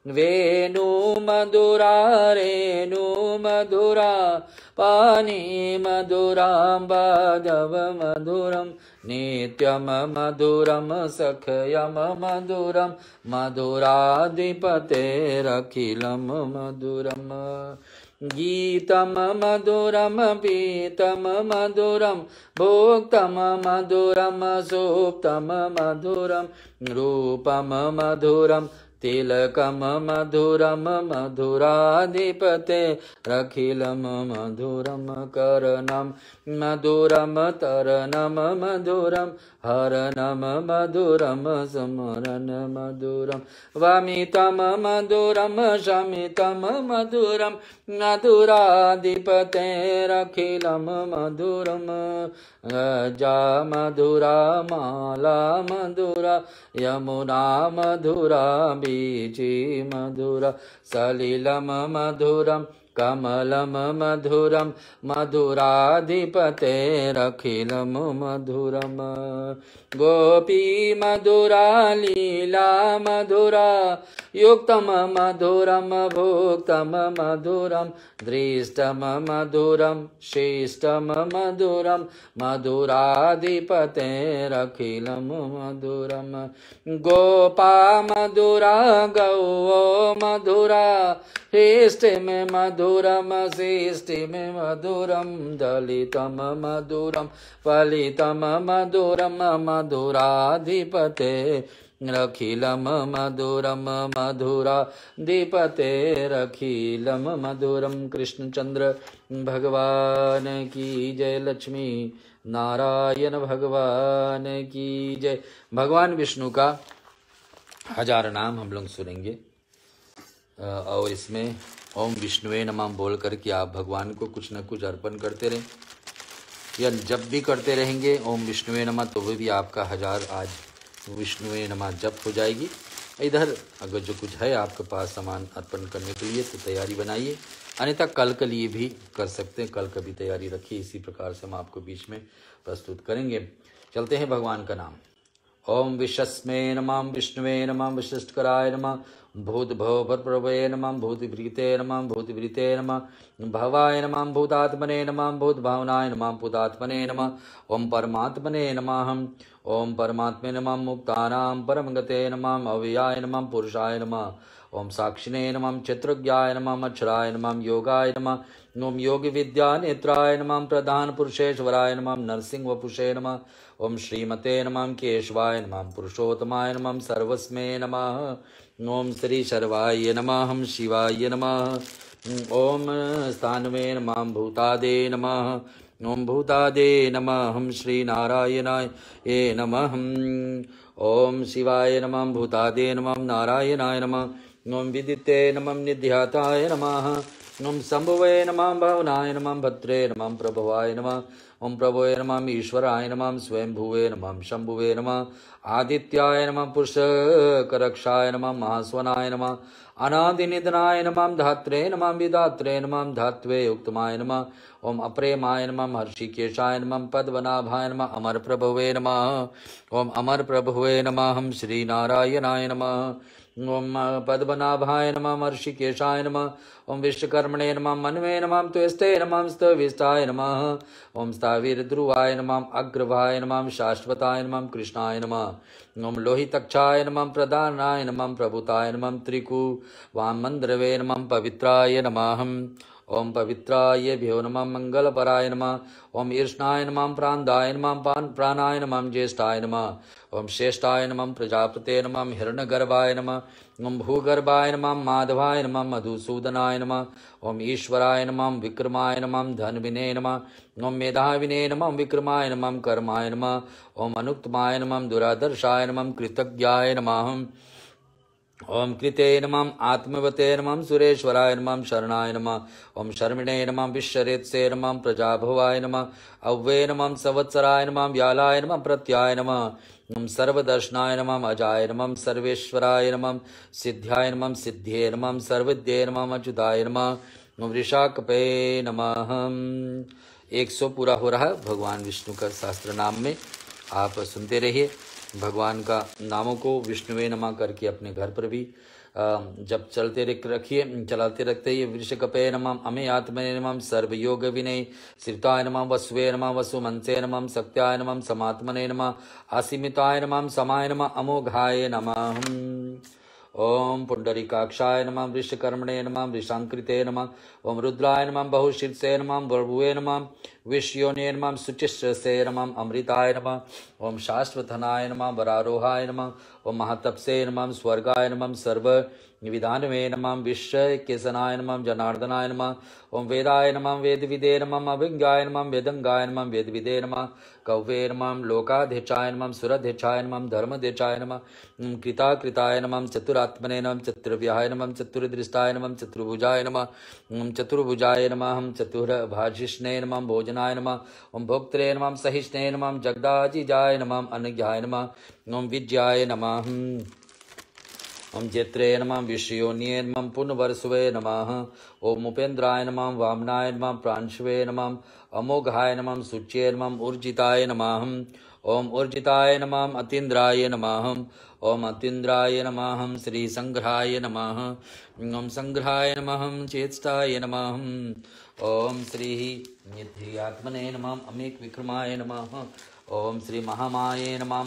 वेणु मधुरा रेणु मधुरा पानी मधुरां बाधव मधुरम नित्यम मधुरम सखयम मधुरम मधुराधिपतेरखिलम मधुरम गीतम मधुरम पीतम मधुरम भोक्तम मधुरम सुप्तम मधुरम रूपम मधुरम तिलकम मधुरम मधुराधिपतेरखिलम मधुरम करणम मधुरम तरणम मधुरम हरणम मधुरम स्मरण मधुरम वमितम मधुरम शमितम मधुरम मधुराधिपतेरखिलम मधुरम गजा मधुरा माला मधुरा यमुना मधुरा बीची मधुरा सलिलम मधुरम कमलम मधुरम मधुराधिपतेरखिलम मधुरम गोपी मधुरा लीला मधुरा युक्तम मधुरम भोक्तम मधुरम दृष्टम मधुरम शिष्टम मधुरम मधुराधिपतेरखिलम मधुरम गोपा मधुरा गौ मधुरा हृष्टि में मधुरम शिष्टि में मधुरम दलितम मधुरम फलितम मधुरम मधुराधिपतेरखिलम मधुरम मधुराधिपतेरखिलम मधुरम। कृष्णचंद्र भगवान की जय। लक्ष्मी नारायण भगवान की जय। भगवान विष्णु का 1000 नाम हम लोग सुनेंगे और इसमें ओम विष्णुवे नमः बोल करके आप भगवान को कुछ न कुछ अर्पण करते रहें, या जब भी करते रहेंगे ओम विष्णुवे नमः तो वो भी आपका 1000 आज विष्णुवे नमः जप हो जाएगी। इधर अगर जो कुछ है आपके पास सामान अर्पण करने के लिए तो तैयारी बनाइए, अन्यथा कल के लिए भी कर सकते हैं, कल का भी तैयारी रखिए। इसी प्रकार से हम आपको बीच में प्रस्तुत करेंगे। चलते हैं भगवान का नाम। ओम विश्वस्मे नमः विष्णुवे नमः विशिष्टकराय नमः भूतभवप्रभवे नमः भूतिभृते नमः भूतिभृते नमः भवाय नमः भूतात्मने नमः भूतभावनाय नमः भूतात्मने नमः ओम परमात्मने नमः ओम परमात्मे नमः मुक्तानां परमगते नमः अव्ययाय नमः पुरुषाय नमः ओम साक्षिणे नमः चित्रज्ञाय नमः अक्षराय नमः योगाय नमः ओम योग विद्या नेत्राय नमः प्रधान पुरुषेश्वराय नमः नरसिंह वपुषे नमः ओम श्रीमते नमः केशवाय नमः पुरुषोत्तमाय नमः सर्वस्मै नमः ओम श्री शर्वाय नमः हम शिवाय नमः ओम स्थानवे नमः भूतादे नमः ओम भूतादे नमः हम श्री नारायणाय नमः ओम शिवाय नमः भूतादे नमः नारायणाय नमः ओम विदिते नमः निध्याताय नमः। ओम शंभुवे नमः भवनाय नमः भद्रे नमः प्रभवाय नमः। ओम प्रभवे नमः ईश्वराय नमः स्वयंभुवे नमः शंभुवे नमः आदित्याय नमः पुरुषकरक्षाय नमः महास्वनाय नमः अनादिनिधनाय नमः धात्रे नमः विदात्रे नमः धात्वे उक्तमाय नमः। ओम अप्रेमाय नमः हर्षिकेशाय नमः पद्मनाभाय नमः अमर प्रभवे नमः। ओम अमर प्रभवे नमः हम श्री नारायणाय नमः। ओम पद्मनाभाय नमः हर्षिकेशाय नमः। ओम विश्वकर्मणे नमः मनवे नमः त्वस्ते नमः स्तविष्टाय नमः। ओम स्थावीरध्रुवाय नमः अग्रभाय नमः शाश्वताय नमः कृष्णाय नमः। ओम लोहितक्षाय नमः प्रधानाय नमः प्रभुताय नमः त्रिकुवामंद्रवे नमः पवित्राय नमः। ओम पवित्राय भ्यो नमः मंगलपराय नमः। ओम ईर्ष्णाय नमः प्राणाय नमः प्राणाय नमः ज्येष्ठाय नमः। ओम श्रेष्ठाय नमः प्रजापते नमः हिरण्यगर्भाय नमः। ओम भूगर्भाय नमः माधवाय नमः मधुसूदनाय नमः। ओम ईश्वराय नमः विक्रमाय नमः धनविने नमः। ओम मेधाविने नमः विक्रमाय नमः कर्माय नमः। ओम अनुक्तमाय नमः दुरादर्शाय नमः कृतज्ञाय नमः। ओम कृते नमः आत्मवते नमः सुरेश्वराय नमः शरणाय नमः। ओम शर्मिणे नमः विश्वरेत्से नमः प्रजाभवाय नमः अव्वे नमः संवत्सराय नमः व्यालाय नमः प्रत्याय नमः। ओम सर्वदर्शनाय नमः अजाय नमः सर्वेश्वराय नमः सिद्ध्याय नमः सिद्धे नमः सर्वविद्ये नमः अच्युताय नमः। ओम ऋषाकपे नमः। 100 पूरा हो रहा है भगवान विष्णु का सहस्त्र नाम में। आप सुनते रहिए भगवान का नामों को विष्णुवे नमः करके अपने घर पर भी जब चलाते रखते ये वृषकपे नमः अमे आत्मने नमः सर्वयोग विनय श्रिताय नमः वसुवे नमः वसुमंसे नमः सत्याय नमः समात्मने नमः असीमिताय नमः समाय नमः अमोघाय नमः। ओम पुंडरीकाक्षाय नमः वृषकर्मणे नमः वृषांकृते नमः। ओम रुद्राय नमः बहुशीर्षे नमः बभुवे नमः विश्वयोने नमः शुचिश्रसे नमः अमृताय नमः। ओम शाश्वतनाय नमः वरारोहाय नमः। ओम महातपसे नमः स्वर्गाय नमः सर्व विधानवे नमः विश्वकेशनाय नमः जनार्दनाय नमः। ओम वेदाय नमः वेदविदे नमः अभिज्ञाय नमः वेदंगाय नमः वेदविदे नमः कव्ये नमः लोकाधीचाय नमः सुरधीचाय नमः धर्मधीचाय नमः कृताकृताय नमः चतुरात्मने नमः चतुर्व्याय नमः चतुर्दृष्टाय नमः चतुर्भुजाय नमः चतुर्भुजाय नमः चतुर्भाजिष्णे नमः भोजनाय नमः। ओम भोक्त्रे नमः सहिष्णे नमः जगदाजिजाय नमः अनज्ञाय नमः। ओम विद्याय नमः। ओम जैत्रे नमः विश्वयोन्ये नमः पुनर्वसुवे नमः। ओम उपेन्द्राय नमः वामनाय नमः प्रांशवे नमः अमोघाय नमः सुच्ये नमः ऊर्जिताय नमः। ओम ऊर्जिताय नमः अतीन्द्राय नमः। ओम अतीन्द्राय नमः श्री संग्रहाय नमः। ओम संग्रहाय नमः चेष्टाय नमः। ओम श्री निध्यात्मने नमः अमेक विक्रमाय नमः। ओम श्री महामाये नमः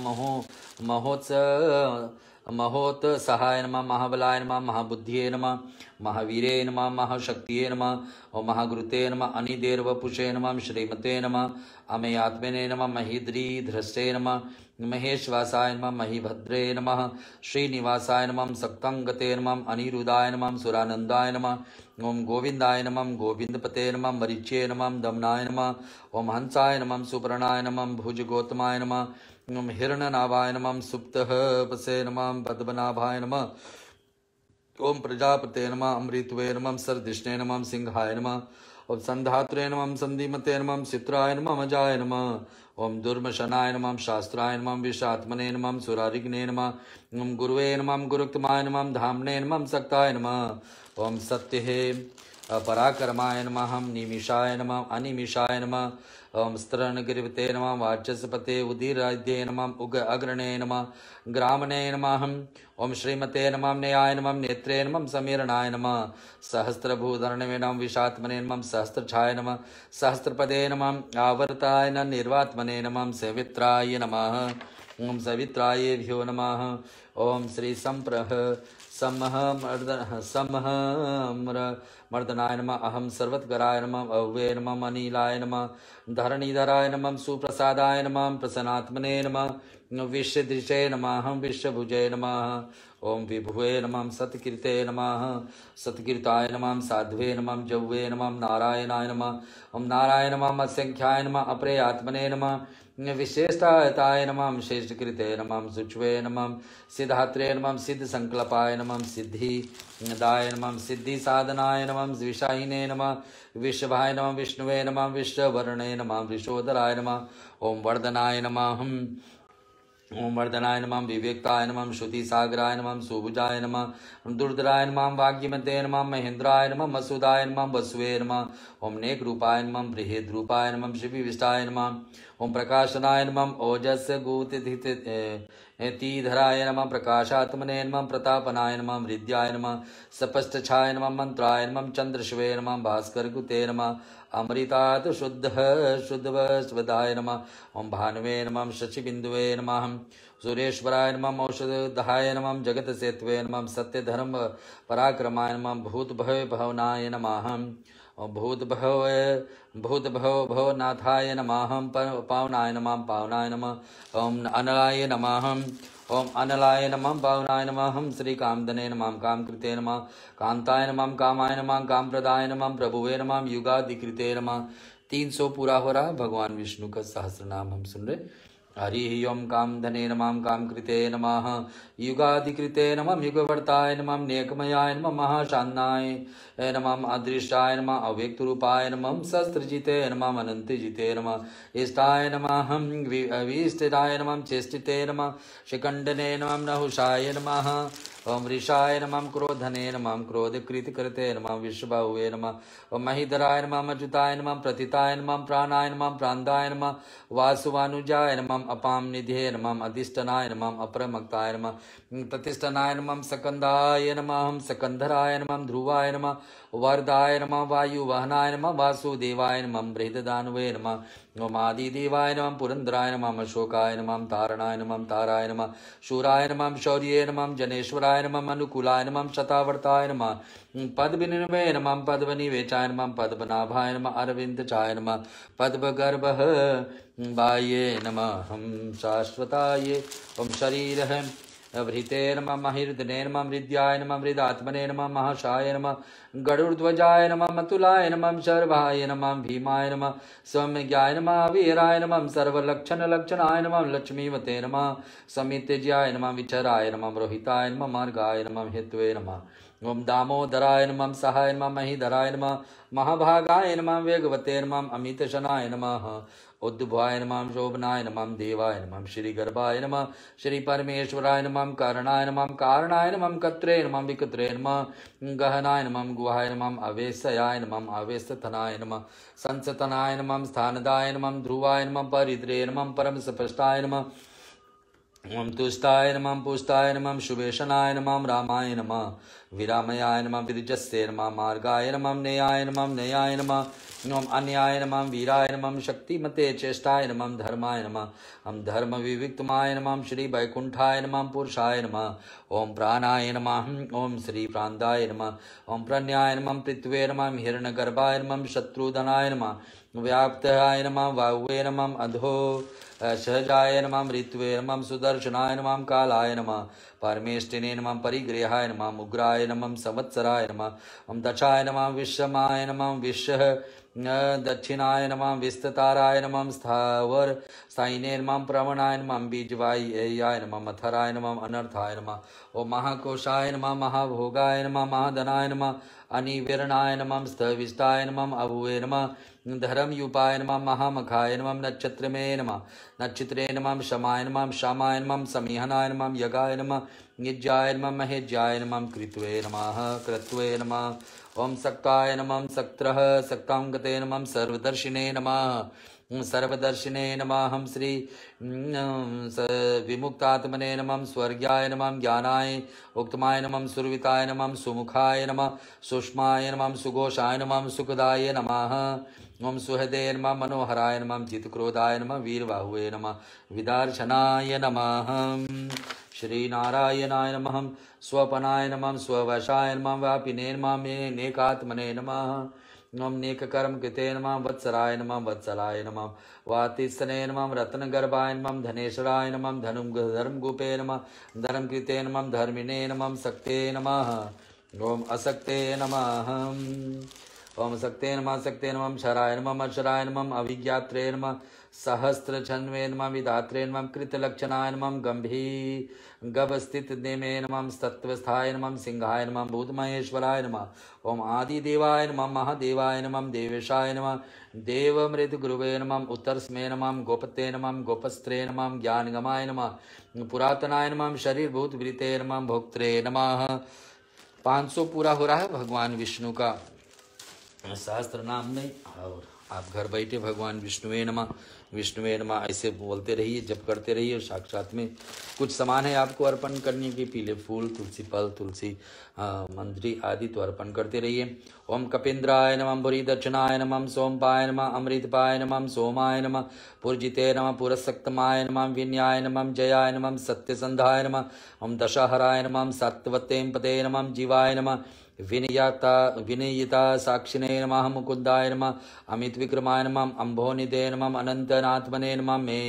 महोत सहाय नमः महाबलाय नमः महाबुद्धिये नमः महावीरे नमः महाशक्तिये नमः ओम महागुरुते नमः अनिदेर्वपुषे नमः श्रीमते नमः अमे आत्मने नमः महीद्री धृष्टे नमः महेशवासाय नमः महीभद्रे नमः श्रीनिवासाय नमः सक्तंगते नमः अनिरुदाय नमः सुरानंदाय नमः ओम गोविंदाय नमः गोविंदपते नमः मरीच्ये नमः दमनाय नमः ओम हंसाय नमः सुपर्णाय नमः भुजगोतमाय नमः ओम हिरण्यनाभाय नमः सुप्तः पसे नमः पद्मनाभाय नमः ओम प्रजापते नमः अमृतवे नमः सरधिष्णे नमः सिंहाय नमः ओम संधात्रे नमः संधिमते नमः चित्राय नमः अजाय नमः ओम दुर्मशनाय नमः शास्त्राय नमः विषात्मने नमः सुरारिग्ने नमः ओम गुरुवे नमः गुरुक्तमाय नमः धामने नमः सक्ताय नमः ओम सत्ये पराक्रमाय नमः निमिषाय नमः अनिमिषाय नमः ओम स्तरणगिरिवते नमः वाचस्पते उदीराद्ये नमः उग अग्रणे नमः ग्रामणे नमः ओम श्रीमते नमः न्याय नमः नेत्रे नमः समीरणाय नमः सहस्रभूधरणे नमः विषात्मने नमः सहस्रछाय नमः सहस्रपदे नमः आवर्ताय न निर्वात्मने नमः सवित्राय नमः ओम सवित्राय भ्यो नमः ओम श्री संप्रह समह मर्दनाय नमः अहं सर्वतगराय नमः अव्ये नमः अनिलाय नमः धरणीधराय नमः सुप्रसादाय नमः प्रसन्नात्मने नमः विश्वदृशे नमः अहं विश्वभुजे नमः ओम विभुवे नमः सत्कृते नमः सत्कृताय नमः साध्वे नमः जव्वे नमः नारायणाय नमः ओम नारायण नमः असंख्याय नमः अपरे आत्मने नमः विशेषताय नमः श्रेष्ठकृते नमः शुच्वे नमः सिद्धात्रे नमः सिद्ध संकल्पाय नमः सिद्धिदाय नमः सिद्धि साधनाय नमः विषाहिने नमः विश्वभाय नमः विष्णुवे नमः विश्ववर्णे नमः वृषोदराय नमः ओम वर्धनाय नमः ओम वर्धनाय नमः विवेक्ताय नमः श्रुतिसागराय नमः सुभुजाय नमः दुर्धराय नमः वाग्यमते नमः महेन्द्राय नमः मसूदाय नमः वसुवे नमः ओम नेक रूपाय नमः बृहद रूपाय नमः शिविविष्टाय नमः ओम प्रकाशनाय नमः ओजस तीधराय नमः प्रकाशात्मने नमः प्रतापनाय नमः हृद्याय नमः सपष्टछाय नमः मंत्राय नमः चंद्रशिवे नमः भास्कर गुते नमः अमृतात् शुद्धवस्वदाय नमः ओम भानुवे नमः शशिबिंदुवे नमः सुरेश्वराय नमः औषधदाय नमः जगतसेतवे नमः सत्यधर्म पराक्रमाय नमः भूतभव भवनाय नमः भूतभव भवनाथाय नमः पावनाय नमः पावनाय नमः ओम अनलाय नमः ओम अनलाय नमः पावनाय नमः हम श्री कामदने नमः कामकृते नमः कांताय नमः कामाय नमः कामप्रदाय नमः प्रभुवे नमः युगाधिकृते नमः 300 पूरा हो रहा। भगवान विष्णु का सहस्र नाम हम सुन रहे। हरि ओम कामधने नमः कामकृते नमः युगाधिकृते नमः युगवर्ताय नमः नेकमयाय नमः महाशान्नाय नमः अदृष्टाय नमः अव्यक्तरूपाय नमः शस्त्रजिते नमः अनंतजिते नमः इष्टाय नमः हम अभीष्टाय नमः चेष्टिते नमः शिखंडने नमः नहुषाय नमः ओम ऋषाय नमः क्रोधने नमः क्रोधकृतकृते नमः विश्वबाहुवे नमः ओम महीधराय नमः मजुताय नमः प्रतिताय नमः प्राणाय नमः प्रांताय नमः वासुवानुजाय नमः अपाम निधे नमः अधिष्ठनाय नमः अपरमक्ताय नमः प्रतिष्ठनाय नमः सकंदाय नमः सकंधराय नमः ध्रुवाय नमः वरदाय नमः वायुवाहनाय नमः वासुदेवाय नमः बृहदान्वे नमः ओम आदिदेवाय नमः पुरंदराय नमः अशोकाय नमः तारणाय नमः ताराय नमः शूराय नमः शौर्ये नमः जनेश्वराय नमः अनुकूलाय नमः शतावर्ताय नमः पद्मनिवे नमः पद्मनिवेचाय नमः पद्मनाभाय नमः अरविंदचाय नमः पद्मगर्भः बाये नमः हम शाश्वताय ओम शरीर भृते नमः महिर्दने नमः हृद्याय नमः हृदात्मने नमः महाशाय नमः गरुड़ध्वजाय नमः मतुलाय नमः शर्वाय नमः भीमाय नमः स्वम्यज्ञाय नमः वीराय नमः सर्वलक्षणलक्षणाय नमः लक्ष्मीवते नमः समित्यज्याय नमः विचराय नमः रोहिताय नमः मार्गाय नमः हेतवे नमः ओम दामोदराय नमः सहाय नमः महीधराय नमः महाभागाय नमः वेगवते नमः अमितशनाय नमः उद्भवाय नमः शोभनाय नमः देवाय नमः श्री गर्भाय नमः श्री परमेश्वराय नमः कारणाय नमः कत्रे नमः विकत्रे नमः गहनाय नमः गुहाय नमः अवेशयाय नमः अवेशतनाय नमः संसतनाय नमः स्थानदाय नमः ध्रुवाय नमः परिद्रे नमः परम सपष्टाय नमः ओम तुष्टाय नमः पुष्टाय नमः शुभेशनाय नमः रामाय नमः विरामयाय नमः विरजस्ये नमः मार्गाय नमः नेयाय नमः ओम अन्याय नमः वीराय नमः शक्तिमते चेष्टाय नमः धर्माय नमः हम धर्म विविक्तमाय नमः श्री वैकुंठाय नमः पुरुषाय नमः ओम प्राणाय नमः ओम श्री प्रांताय नमः ओम प्रण्याय नमः पृथ्वे नमः हिरण्यगर्भाय नमः शत्रुधनाय नमः व्याप्ताय नमः वायुवे नमः अधो सहजाय नमः ऋत्वे नमः सुदर्शनाय नमः कालाय नमः परमेष्टिने नमः परिग्रहाय नमः उग्राय नमः संवत्सराय नमः ओम दक्षाय नमः विश्वमाय नमः विश्व दक्षिणाय नमः विस्तताराय नमः स्थावर स्थायिने नमः प्रवणाय नमः बीजवाय नमः मथराय नमः अनर्थाय नमः ओम महाकोशाय नमः महाभोगाय नमः महाधनाय नमः अनिवीरणाय नमः स्थविष्टाय नमः अभुवे नमः धर्मयुपाय नमः महामखाय नमः नक्षत्रमे नमः नक्षत्रे नमः शमाय नमः श्यामाय नमः समीहनाय नमः यगाय नमः यज्ञाय नमः महेज्याय नमः कृत्वे नमः ओम सक्ताय नमः सक्त्रः सक्तांगते नमः सर्वदर्शिने नमः सर्वदर्शिने नमः हम श्री विमुक्तात्मने नमः स्वर्ग्याय नमः ज्ञानाय उक्तमाय नमः सुरविताय नमः सुमुखाय नमः सुष्माय नमः सुघोषाय नमः सुखदाय नमः ओम सुहृदे नमः मनोहराय नमः जितक्रोधाय नमः वीरबाहुवे नमः विदार्शनाय नमः श्रीनारायणाय नमः स्वपनाय नमः स्ववशाय नमः व्यापिने नमः नेकात्मने नमः ओम नेककर्म कृते नमः वत्सराय नमः वत्सलाय नमः वातिस्तने नमः रत्नगर्भाय नमः धनेश्वराय नमः धर्मगुपे नमः धर्मकृते नमः धर्मिणे नमः सक्ते नमः ओम असक्ते नमः ओम सक्ते नमः क्षराय नमः अक्षराय नमः अभिज्ञात्रे नमः सहस्रछन्वे नमः विधात्रे नमः कृतलक्षणाय नमः गभस्थितनेमे नमः तत्वस्थाय नमः सिंहाय नमः भूतमहेश्वराय नमः ओम आदिदेवाय नमः महादेवाय नमः देवेशाय नमः देवमृतगुरुवे नमः उत्तरस्मे नमः गोपते नमः गोपस्त्रे नमः ज्ञानगमाय नमः पुरातनाय नमः शरीरभूतवृते नमः भोक्त्रे नमः। 500 पूरा हो रहा है भगवान विष्णु का सहस्त्र नाम में। और आप घर बैठे भगवान विष्णुवे नमः ऐसे बोलते रहिए, जप करते रहिए। साक्षात में कुछ सामान है आपको अर्पण करने के, पीले फूल, तुलसी फल, तुलसी मंत्री आदि तो अर्पण करते रहिए। ओम कपिंद्राय नमः भूरि दक्षिणाय नमः सोमपाय नमः अमृतपाय नमः सोमाय नमः पूर्जिते नमः पुरसक्तमाय नमः विन्याय नमः जयाय नमः सत्यसंधाय नमः ओम दशहराय नमः सत्वतें पते नमः जीवाय नमः विनयिता साक्षिणे नमः मुकुंदाय नमः अमित विक्रमाय नमः अम्भोनिधे नमः अनंतनात्मने नमः मे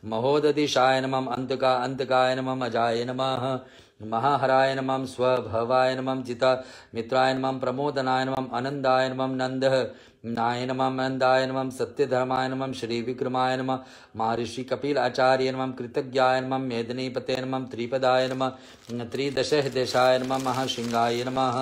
महोदधिशाय नमः अंतकाय नमः अजाय नमः महाहराय नमः स्वभवाय नमः जिता मित्राय नमः प्रमोदनाय नमः आनंदाय नमः नंद नाय नमः नंदाय नमः सत्यधर्माय नमः श्री विक्रमाय नमः महर्षि कपिल आचार्य नमः कृतज्ञाय नमः मेदिनीपते नमः त्रिपदाय नमः त्रिदशदेशाय नमः महासिंहाय नमः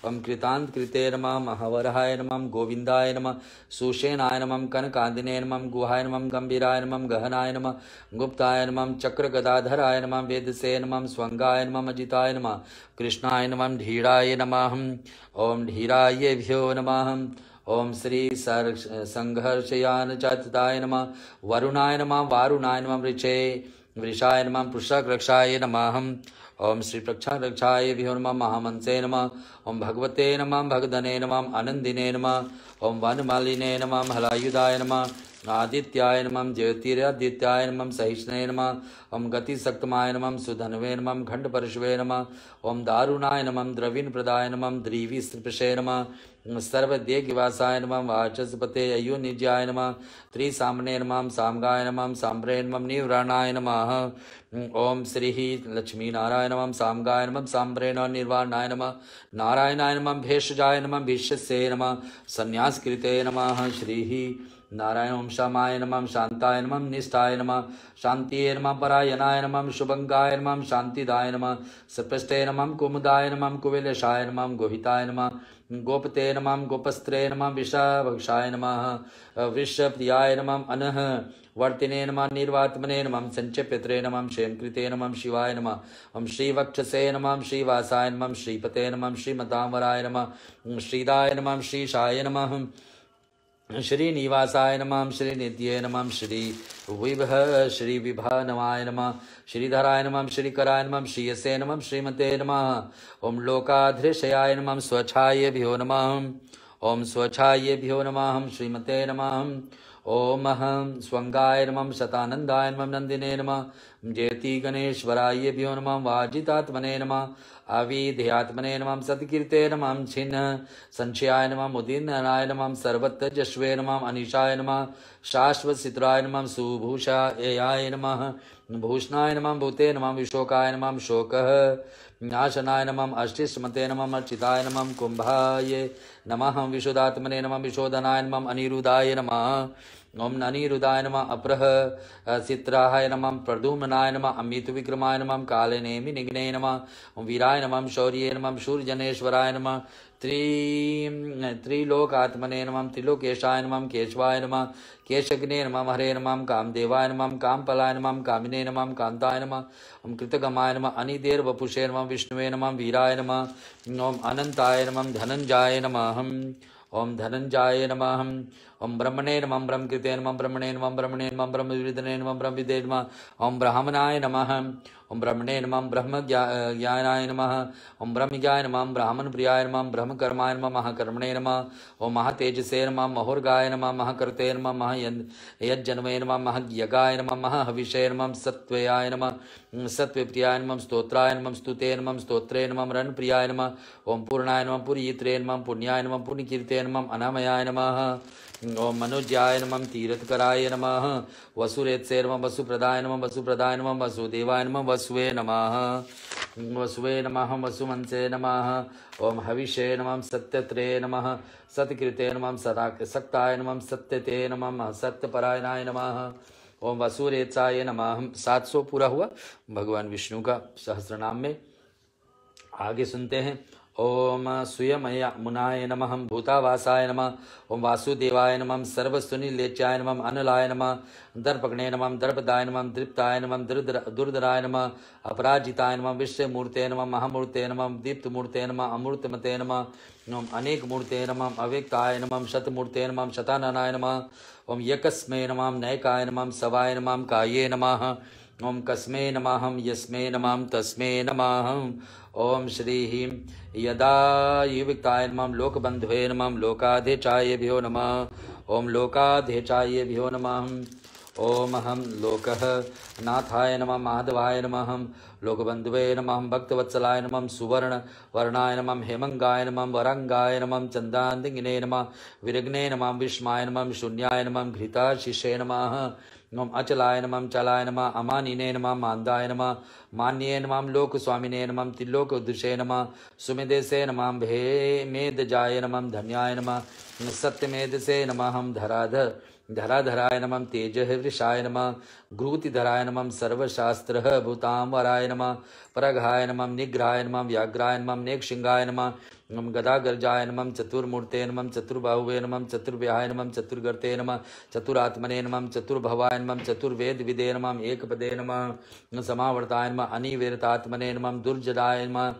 ओम कृतांत कृते नमः महावराय नमः गोविंदाय नमः सुषेनाय नमः कनकांदिने नमः गुहाय नमः गंभीराय नमः गहनाय नमः गुप्ताय नमः चक्र गदाधराय नमः वेदसे नमः स्वंगाय नमः अजिताय नमः कृष्णाय नमः धीराय नमः ओम धीरायेभ्यो नमः ओम श्री संघर्षयान चतुताय नमः वरुणाय नमः वारुणाय नमः वृषाय नमः पुषक्रक्षाय नमः ओम श्री प्रक्षारक्षाय भ्यो नमः महामंसे नमः ओम भगवते नमः भगधने नमः आनंदिने नमः ओम वनमालिने नमः हलायुधाय नमः आदित्याय नमः ज्योतिरादित्याय नमः सहिष्णे नमः ओम गतिसक्तमाय नमः सुधन्वे नमः घंटपरशवे नमः ओम दारुणाय नमः द्रविण प्रदाय नमः द्रीविस्त्रपशे नमः सर्वदेगिवासाय नमः वाचस्पते अयोनिज्याय नमः त्रिसामने नमः सामगाय नमः सांब्रे नमः निवराणाय नमः ओम श्री लक्ष्मी नारायण नमः सामगाय नमः सांब्रे निर्वाणाय नमः नारायणाय नमः भेषजाय नमः भिष्यसे नमः संन्यासकृते नमः श्री नारायण ओम श्यामाय नमः शांताय नमः निष्ठाय नमः शांतिये नमः परायणाय नमः शुभंगाय नमः शांतिदाय नमः सपृष्टे नमः कुमुदाय नमः कुविलेशाय नमः गोहिताय नमः गोपते नमः गोपस्त्रे नमः विषाभक्षाय नमः वृषप्रियाय नमः अनः वर्तिने नमः निर्वात्मने नमः संचयपित्रे नमः क्षेमकृते नमः शिवाय नमः ओम श्रीवक्षसे नमः श्रीवासाय नमः श्रीपते नमः श्रीमतांबराय नमः श्रीदाय नमः श्रीशाय नमः श्रीनिवासाय नमः श्रीनित्ये नमः श्री विभानवाय नमः श्रीधराय नमः श्रीकराय नमः श्रीयसे नमः श्रीमते नमः ओम लोकाधृशयाय नमः स्वच्छायेभ्यो नमः ओम स्वच्छायेभ्यो नमः श्रीमते नमः ओम स्वंगाय नमः शतानंदाय नमः नंदिने नमः जयति गणेश्वरायेभ्यो नमः वाजितात्मने नमः अविधेयात्मने नमः सत्कीर्ते नमः छिन्न संशयाय नमः मुदीनाय नमः सर्वतजस्वे नमः अनिशाय नमः शाश्वतसित्राय नमः सुभूषायाय नमः भूषणाय नमः भूते नमः विशोकाय नमः शोकः नाशनाय नमः अष्टिष्मते नमः अर्चिताय नमः कुंभाय नमः विशुदात्मने नमः विशोधनाय नमः अनिरुद्धाय नमः ओम अनिरुद्धाय नमः अपरः सित्राय नमः प्रद्युम्नाय नमः अमित विक्रमाय नमः काले नेमि निघ्ने नमः ओम वीराय नमः शौर्ये नमः शूरजनेश्वराय नमः त्रिलोकात्मने नमः त्रिलोकेशाय नमः केशवाय नमः केशग्ने नमः हरे नमः कामदेवाय नमः कामपलाय नमः कामिने नमः कांताय नमः ओम कृतगमाय नमः अनिदेर वपुषे नमः विष्णुवे नमः वीराय नमः ओम अनंताय नमः धनंजाय नमः ओम धनंजाय नमः ओम ब्रह्मणे नमः ब्रह्मकृते नमः ब्रह्मणे नमः ब्रह्मणे नमः ब्रह्मविदने नमः ब्रह्मविदे नमः ओम ब्राह्मणाय नमः ओम ब्रह्मणे नमः ब्रह्म ज्ञानाय नमः ओम ब्रह्मज्ञाय नमः ब्राह्मण प्रियाय नमः ब्रह्मकर्माय नमः महाकर्मणे नमः ओम महातेजसे नमः महोर्गाय नमः महाकर्ते नमः महायज्जन्मये नमः महायज्ञाय नमः महाहविषे नमः सत्वयाय नमः सत्वप्रियाय नमः स्तोत्राय नमः स्तुते नमः स्तोत्रे नमः रणप्रियाय नमः ओम पूर्णाय नमः पुरीत्रे नमः पुण्याय नमः पुण्यकीर्ते नमः अनामयाय नमः ओम मनुज्याय नमः तीर्थकराय नमः वसुरेत्से नमः वसुप्रदाय नमः वसुप्रदाय नमः वसुदेवाय नमः वसुवे नमः वसुवे नमः वसुमंसे नमः ओम हविषे नमः सत्यत्रे नमः सत्कृते नमः सदा सक्ताय नमः सत्यते नमः सत्यपरायणाय नमः ओम वसुरेत्साय नमः। 700 पूरा हुआ भगवान विष्णु का सहस्रनाम में। आगे सुनते हैं। ओम सूयमय मुनाय नमः भूतावासाय नमः ओम वासुदेवाय नमः सर्वस्तुनिलेच्याय नमः अनलाय नमः दर्पग्ने नमः दर्पदाय नमः दृप्ताय नमः दुर्धराय नमः अपराजिताय नमः विश्वमूर्ते नमः महामूर्ते नमः दीप्तमूर्ते नमः अमूर्तमते नमः ओम अनेक मूर्ते नमः अव्यक्ताय नमः शतमूर्ते नमः शताननाय नमः ओम यकस्मै नमः नैकाय नमः सवाय नमः काये नमः ओम कस्मै नमः यस्मै नमः तस्मै नमः ओम श्री यदा युक्ताय नमः लोकबंधुवे नमः लोकाधेचायेभ्यो नमः ओम लोकाधेचायेभ्यो नमः ओम हम लोकः नाथाय नमः माधवाय नमः लोकबंधुवे नमः भक्तवत्सलाय नमः सुवर्ण वर्णाय नमः हेमंगाय नमः वरंगाय नमः चंदान्दिगिने नमः विरग्ने नमः विस्माय नमः शून्याय नमः घृताशिषे नमः ओम अचलाय नमः चलाय नमः अमानिने नमः मान्दाय नमः मान्ये नमः लोकस्वामिने नमः त्रिलोकदुषे नमः सुमेधसे नमः भेमेदजाय नमः धन्याय नमः सत्यमेधसे नमः धराधराय नमः तेजहृषाय नमः घ्रूतिधराय नमः सर्वशास्त्रः भूतांवराय नमः परघाय नमः निग्रहाय नमः व्याघ्राय नमः नेकशिंगाय नमः नम गदागर्जाय नमः चतुर्मूर्ते नमः चतुर्बाहुवे नमः चतुर्व्याहाय नमः चतुर्गर्ते नमः चतुरात्मने नमः चतुर्भवाय नमः चतुर्वेदविदे नमः एकपदे नमः समावर्ताय नमः अनिवेरतात्मने नमः दुर्जयाय नमः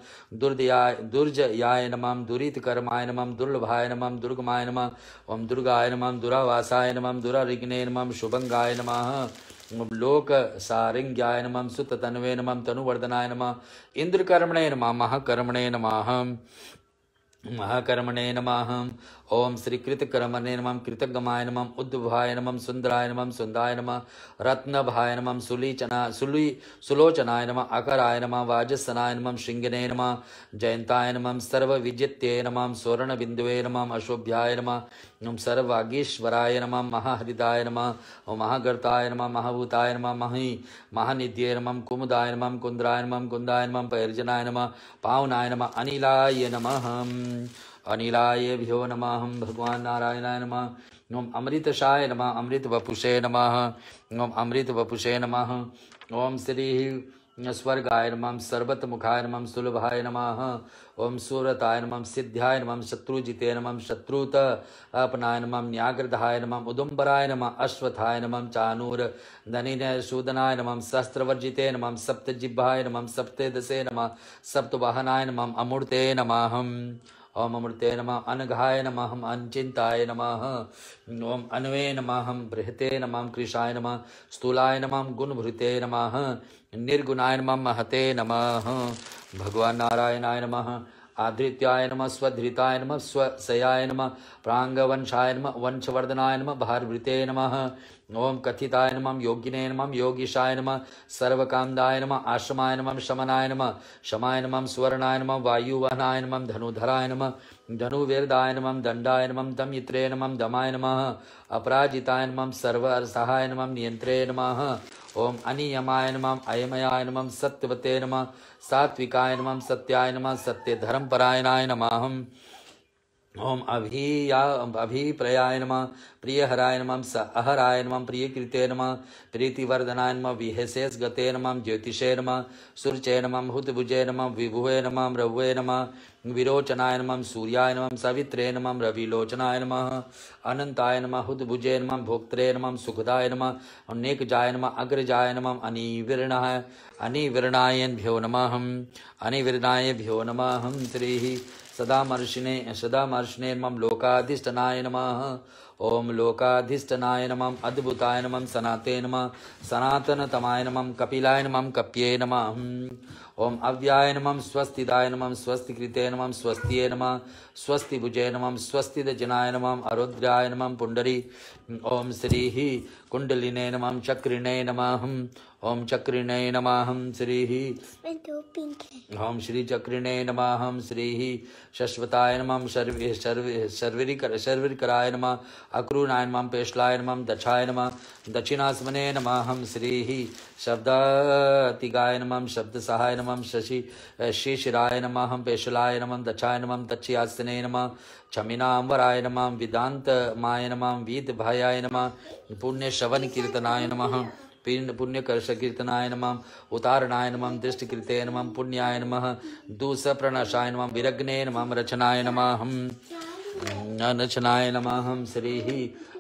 दुर्जयाय नमः दुरितकर्माय नमः दुर्लभाय नमः दुर्गमाय नमः ओम दुर्गाय नमः दुरावासाय नमः दुरारिग्ने नमः शुभंगाय नमः लोक सारिंग्याय नमः सुततन्वे नमः तनुवर्धनाय नमः इंद्रकर्मणे नमः महाकर्मणे नमः महाकर्मणे नमः ओम श्री कृतकर्मणे नमः कृतगमाय नमः उद्भवाय नमः सुंदराय नमः सुंदाय नमः रत्नभाय नमः सुलोचनाय नमः अकराय नमः वाजसनाय नमः श्रृंगने नमः जयंताय नमः सर्वविजित्ये नमः स्वर्णबिंदुवे नमः अशोभ्याय नमः ओम सर्ववागीश्वराय नमः महाहृदाय नमः ओम महागर्ताय नमः महाभूताय नमः महानिध्ये नमः कुमुदाय नमः कुंद्राय नमः कुंदाय नमः पैर्जनाय नमः पावनाय नमः अनिलाय नमः अनिलायेभ्यो नमः भगवान नारायणाय नमः ओम अमृतशाय नमः अमृतवपुषे नमः ओम अमृतवपुषे नमः ओम श्री स्वर्गाय नमः सर्वतमुखाय नमः सुलभाय नमः ओम सूरताय नमः सिद्ध्याय नमः शत्रुजिते नमः शत्रुत अपनाय नमः न्याग्रधाय नमः उदुम्बराय नमः अश्वत्थाय नमः चानूर धनिने शूदनाय नमः शस्त्रवर्जिते नमः सप्तजिह्वाय नमः सप्तदशे नमः सप्तवाहनाय नमः अमूर्ते नमः ओम अमृते नमः अनघाय नमः अनचिंताय नमः ओम अन्वे नमः बृहते नमः कृशाय नमः स्थूलाय नमः गुणभृते नमः निर्गुणाय नमः महते नमः भगवान नारायणाय नमः आधृत्याय नमः स्वधृताय नमः स्वसयाय नमः प्रांगवंशाय नमः वंशवर्धनाय नमः भारभृते नमः ओम कथिताय नमः योगिने नमः योगीशाय नमः सर्वकामदाय नमः आश्रमाय नमः शमनाय नमः शमाय नमः सुवर्णाय नमः वायुवहनाय नमः धनुधराय नमः धनुवेदाय नमः दंडाय नमः दमयित्रे नमः दमाय नमः अपराजिताय नमः सर्वसहाय नमः नियंत्रे नमः ओम अनियमाय नमः अयमयाय नमः सत्यवते नमः सात्विकाय नमः सत्याय नमः सत्यधर्मपरायणाय नमः ओम अभिप्रयाय नमः प्रियहराय नमः अहराय नमः प्रियकृते नमः प्रीतिवर्धनाय नमः विहेशेष गते नमः ज्योतिषे नमः सुरचे नमः हुतभुजे नमः विभुवे नमः रघुवे नमः विरोचनाय नमः सूर्याय नमः सवित्रे नमः रविलोचनाय नमः अनंताय नमः हुतभुजे नमः भोक्त्रे नमः सुखदाय नमः नेकजाय नमः अग्रजाय नमः अनिविरणायभ्यो नमः अनिविरणायभ्यो नमः श्री सदा मर्षिणे नमः लोकाधिष्ठनाय नमः ओम लोकाधिष्ठनाय नमः, अद्भुताय नमः, सनाते नमः, सनातनतमाय नमः, कपिलाय नमः, कप्ये नमः। ओम अव्याय नमः, स्वस्तिदाय नमः, स्वस्तिकृते नमः, स्वस्तिये नमः, स्वस्ति भुजे नमः, स्वस्तिदजनाय नमः, आरुद्राय नमः, पुंडरी। ओम श्री कुंडलिने नमः, चक्रिणे नमः। ओम चक्रिणे नमः श्री। ओम श्री चक्रिणे नमः श्री। शश्वताय नमः, शर्विरिकराय नमः, अक्रूराय नमः, पेशलाय नमः, दक्षाय नमः, दक्षिणास्मने नमः श्री। शब्दातिगाय नमः, शब्दसहाय नमः, शिशिराय नमः, पेशलाय नमः, दक्षाय नमः, दक्षियासने नमः, क्षमिनाम्बराय नमः, वेदांतमाय नमः, वीतभायाय नमः, पुण्य श्रवण कीर्तनाय नमः, पुण्य कर्ष कीर्तनाय नमः, उतारणाय नमः, दृष्टिकृते नमः, पुण्याय नमः, दूसप्रणशाय नमः, विरग्ने नमः, रचनाय नमः, रचनाय नमः श्री।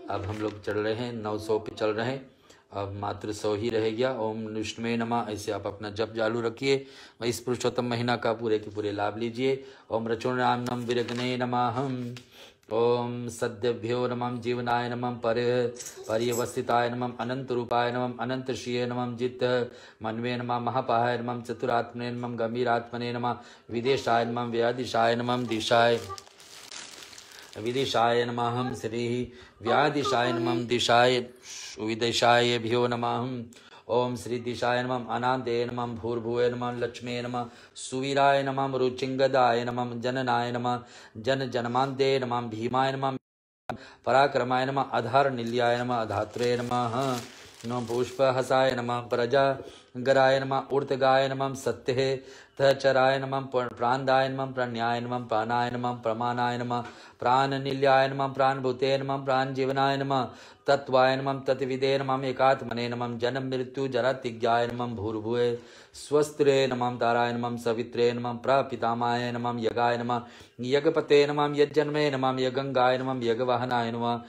अब हम लोग चल रहे हैं 900 पे चल रहे हैं, अब मात्र 100 ही रह गया। ओम विष्णुवे नमः, ऐसे आप अपना जप चालू रखिए। इस पुरुषोत्तम महीना का पूरे के पूरे लाभ लीजिए। ओम रचोनाम विरग्ने नमः। ओम सद्यभ्यो नमः, जीवनाय नमः, पर्यवस्थिताय नमः, अनंत रूपाय नमः, अनंत श्रिये नमः, जित मनवे नमः, महापाहाय नमः, चतुरात्मने नमः, गंभीरात्मने नमः, विदेशाय नमः, व्यादिशाय नमः, दिशाय विदिशाय नमः श्री। व्यादिशाय नमः, दिशाय विदिशाय भ्यो नमः। ओम श्री दिशाय नमः, अनादे नमः, भूर्भुवे नमः, लक्ष्मे नमः, सुवीराय नमः, रुचिंगदाय नमः, जननाय नमः, जन जन्मांदे नमः, भीमाय नमः, पराक्रमाय नमः, अधार निल्याय नमः, अधात्रे नमः, नमः पुष्पहसाय नमः, प्रजा गराय नमः, ऊर्तगाय नमः, सत्ये तचराय नमः, प्राणदाय नमः, प्राण्याय नमः, प्राणाय नमः, प्रमाणाय नमः, प्राणनिल्याय नमः, प्राणभूते नमः, प्राणजीवनाय नमः, तत्वाय नमः, तत्विदे नमः, एकात्मने नमः, जन्म मृत्यु जरातिज्ञाय नमः, भूर्भुवे स्वस्त्रे नमः, ताराय नमः, सवित्रे नमः, प्रपितामाय नमः, यगाय नमः, यज्ञपते नमः, यज्जन्मे नमः, यगंगाय नमः, यज्ञवाहनाय नमः,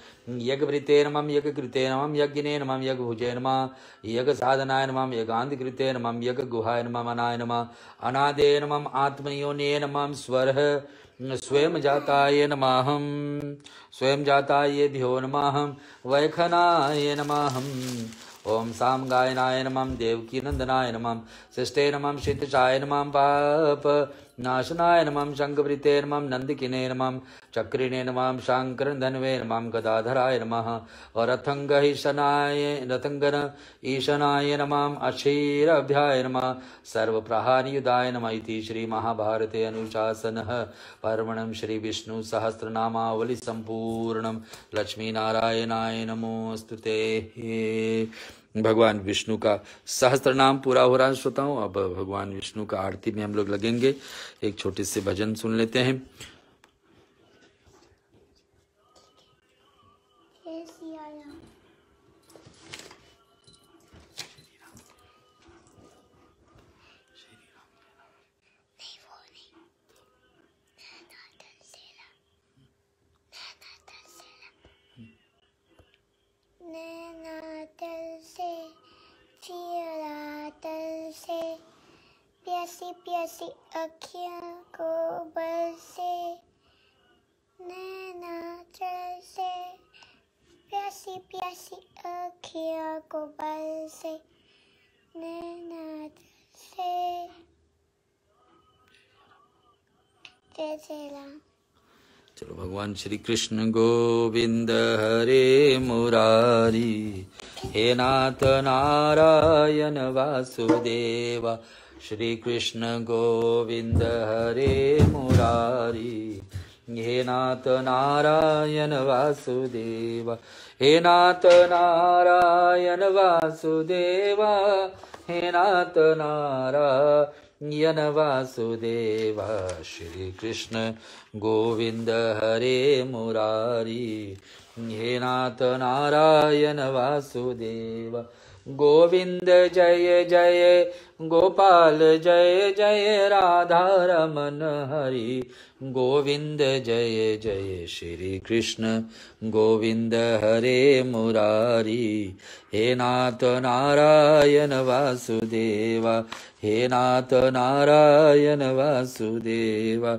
यज्ञवृते नमः, यज्ञकृते नमः, यज्ञिने नमः, यज्ञभुजे नमः, यज्ञसाधनाय नमः, यज्ञान्तिकृते नमः, यज्ञगुहाय नमः, मनाय नमः, अनादे नमः, आत्मयोने नमः, स्वरः स्वयं जाताय नमः, स्वयं जाताय भ्यो नमः, वैखनाय नमः। ओम साम गायनाय नमः, देवकी नंदनाय नमः, शिष्टे नमः, शितचाय नमः, पाप नाशनाय नमः, शंखवृते नमः, नंदिकिने नमः, चक्रिणे नमः, शांकर धन्वे नमः, गदाधराय नमः, और रथंगन ईशनाय नमः, अक्षीरभ्याय नमः, सर्वप्रहारयुधाय नमः। इति श्री महाभारते अनुशासनः पर्वणं श्री विष्णु सहस्रनामावली संपूर्णं। लक्ष्मी नारायणाय नमोस्तुते। भगवान विष्णु का सहस्त्र नाम पूरा हो रहा है श्रोताओं। अब भगवान विष्णु का आरती में हम लोग लगेंगे। एक छोटे से भजन सुन लेते हैं। प्यासी प्यासी अखियों को बरसे, नैना तरसे, प्यासी प्यासी अखियों को बरसे, नैना तरसे। जय जय राम। चलो भगवान श्री कृष्ण गोविंद हरे मुरारी, हे नाथ नारायण वासुदेवा। श्री कृष्ण गोविंद हरे मुरारी, हे नाथ नारायण वासुदेवा, हे नाथ नारायण वासुदेवा, हे नाथ नारायण वासुदेवा। श्री कृष्ण गोविंद हरे मुरारी, हे नाथ नारायण वासुदेवा। गोविंद जय जय गोपाल जय जय राधा रमन हरि, गोविंद जय जय श्री कृष्ण गोविंद हरे मुरारी, हे नाथ नारायण वासुदेवा, हे नाथ नारायण वासुदेवा,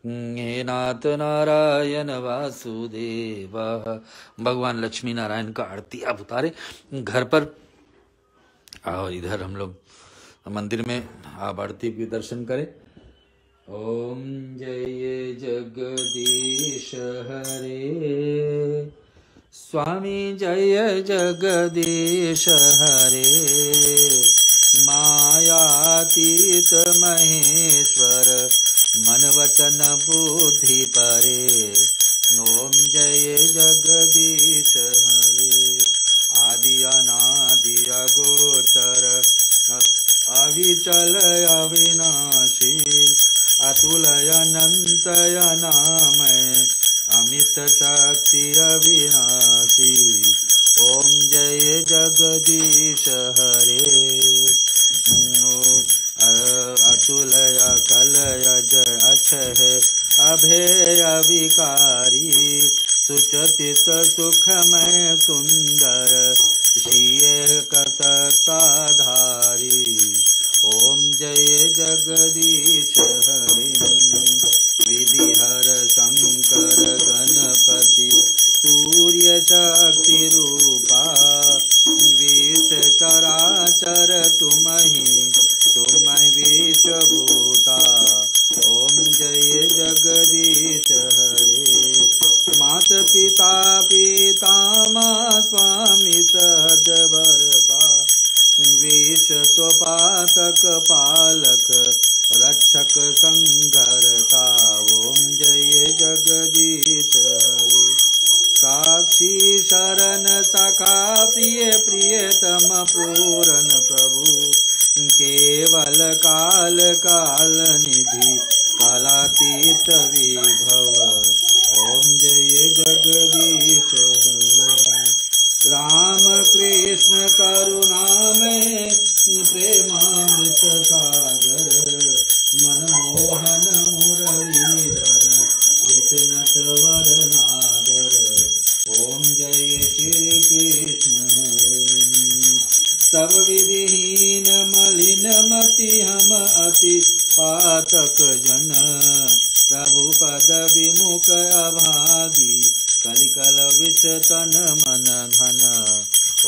हे नाथ नारायण वासुदेवा। भगवान लक्ष्मी नारायण का आरती आप उतारे घर पर, और इधर हम लोग मंदिर में आप आरती के दर्शन करें। ओम जय जगदीश हरे, स्वामी जय जगदीश हरे, मायातीत महेश्वर मन वचन बुद्धि परे। ओम जय जगदीश हरे, आदि अनादि अगोचर अविचल अविनाशी, अतुलय अनंतय नामय अमित शक्ति अविनाशी। ओम जय जगदीश हरे, अतुलय कलय जय अक्षय अभेय विकारी, सुचतित सुखमय सुंदर श्रीय कसक्ताधारी। ओम जय जगदीश हरे, विधिहर शंकर गणपति सूर्य शक्ति रूपा, विष चराचर तुम्हि विश्वभूता। ओम जय जगदीश हरे, मात पिता पितामह स्वामी सद्भरता, विश्वपातक पालक रक्षक संघरता। ओम जय जगदीश हरे, साक्षी शरण सखा प्रिय प्रियतम पूरन प्रभु, केवल काल काल निधि कालातीत विभव। ओम जय जगदीश हरे, राम कृष्ण करुणामय प्रेमामृत सागर, मनमोहन मुरलीधर नित नटवर नागर। ओम जय श्री कृष्ण हरे, सब विधिहीन मलिन मति हम अति पातक जन, प्रभु पद विमुख अभागी, कलिकल विष तन मन धन।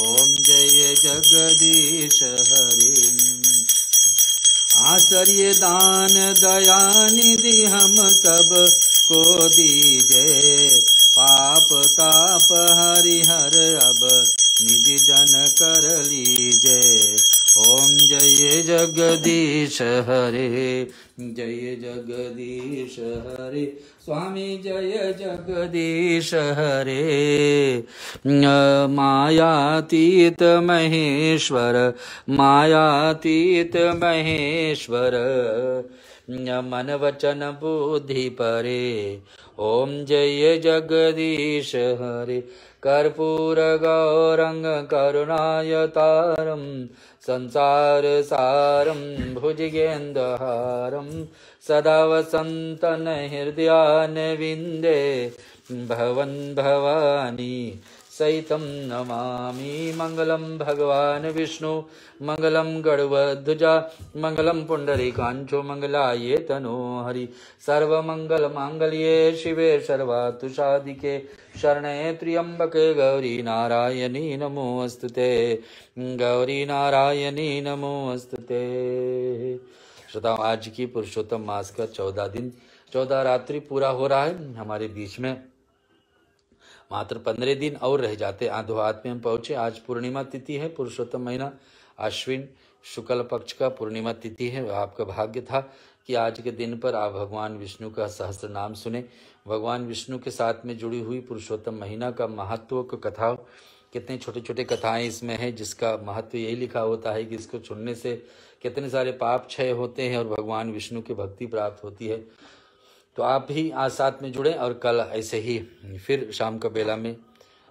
ओम जय जगदीश हरे, आश्चर्य दान दया निधि हम सब को दीजे, पाप ताप हरिहर अब निज जन कर लीजे। ओम जय जगदीश हरे, जय जगदीश हरे, स्वामी जय जगदीश हरे, मायातीत महेश्वर मायातीत महेश्वर, मन वचन बुद्धि परे। ओम जय जगदीश हरे, कर्पूर गौरंग करुणायतारं, संसार सारं भुजगेन्द्रहारं, सदा वसन्तं हृदयारविन्दे, भवन् भवानी सहितं नमामि। मंगलम भगवान विष्णु मंगलम गरुड़ध्वजा मंगलम पुंडरीकांचो मंगलाये तनो हरि। सर्वमंगल मांगल्ये शिवे सर्वार्थ साधिके शरण्ये त्र्यंबके गौरी नारायणी नमोस्तुते, गौरी नारायणी नमोस्तुते। श्रोताओ, आज की पुरुषोत्तम मास का 14 दिन 14 रात्रि पूरा हो रहा है। हमारे बीच में मात्र 15 दिन और रह जाते, आधो हाथ में हम पहुंचे। आज पूर्णिमा तिथि है, पुरुषोत्तम महीना आश्विन शुक्ल पक्ष का पूर्णिमा तिथि है। आपका भाग्य था कि आज के दिन पर आप भगवान विष्णु का सहस्त्र नाम सुने। भगवान विष्णु के साथ में जुड़ी हुई पुरुषोत्तम महीना का महत्व को कथा, कितने छोटे छोटे कथाएं इसमें हैं, जिसका महत्व यही लिखा होता है कि इसको सुनने से कितने सारे पाप क्षय होते हैं और भगवान विष्णु की भक्ति प्राप्त होती है। तो आप भी आज साथ में जुड़े और कल ऐसे ही फिर शाम का बेला में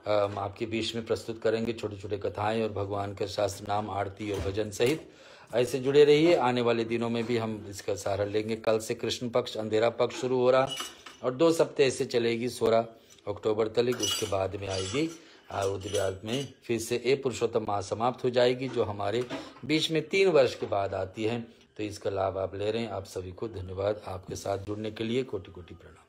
आपके बीच में प्रस्तुत करेंगे छोटे छोटे कथाएं और भगवान के शास्त्र नाम आरती और भजन सहित। ऐसे जुड़े रहिए। आने वाले दिनों में भी हम इसका सहारा लेंगे। कल से कृष्ण पक्ष अंधेरा पक्ष शुरू हो रहा और 2 सप्ताह ऐसे चलेगी 16 अक्टूबर तक। उसके बाद में आएगी रुद्रयाग में फिर से ए पुरुषोत्तम माह समाप्त हो जाएगी, जो हमारे बीच में 3 वर्ष के बाद आती है। तो इसका लाभ आप ले रहे हैं। आप सभी को धन्यवाद। आपके साथ जुड़ने के लिए कोटि कोटि प्रणाम।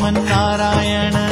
श्रीमन्नारायण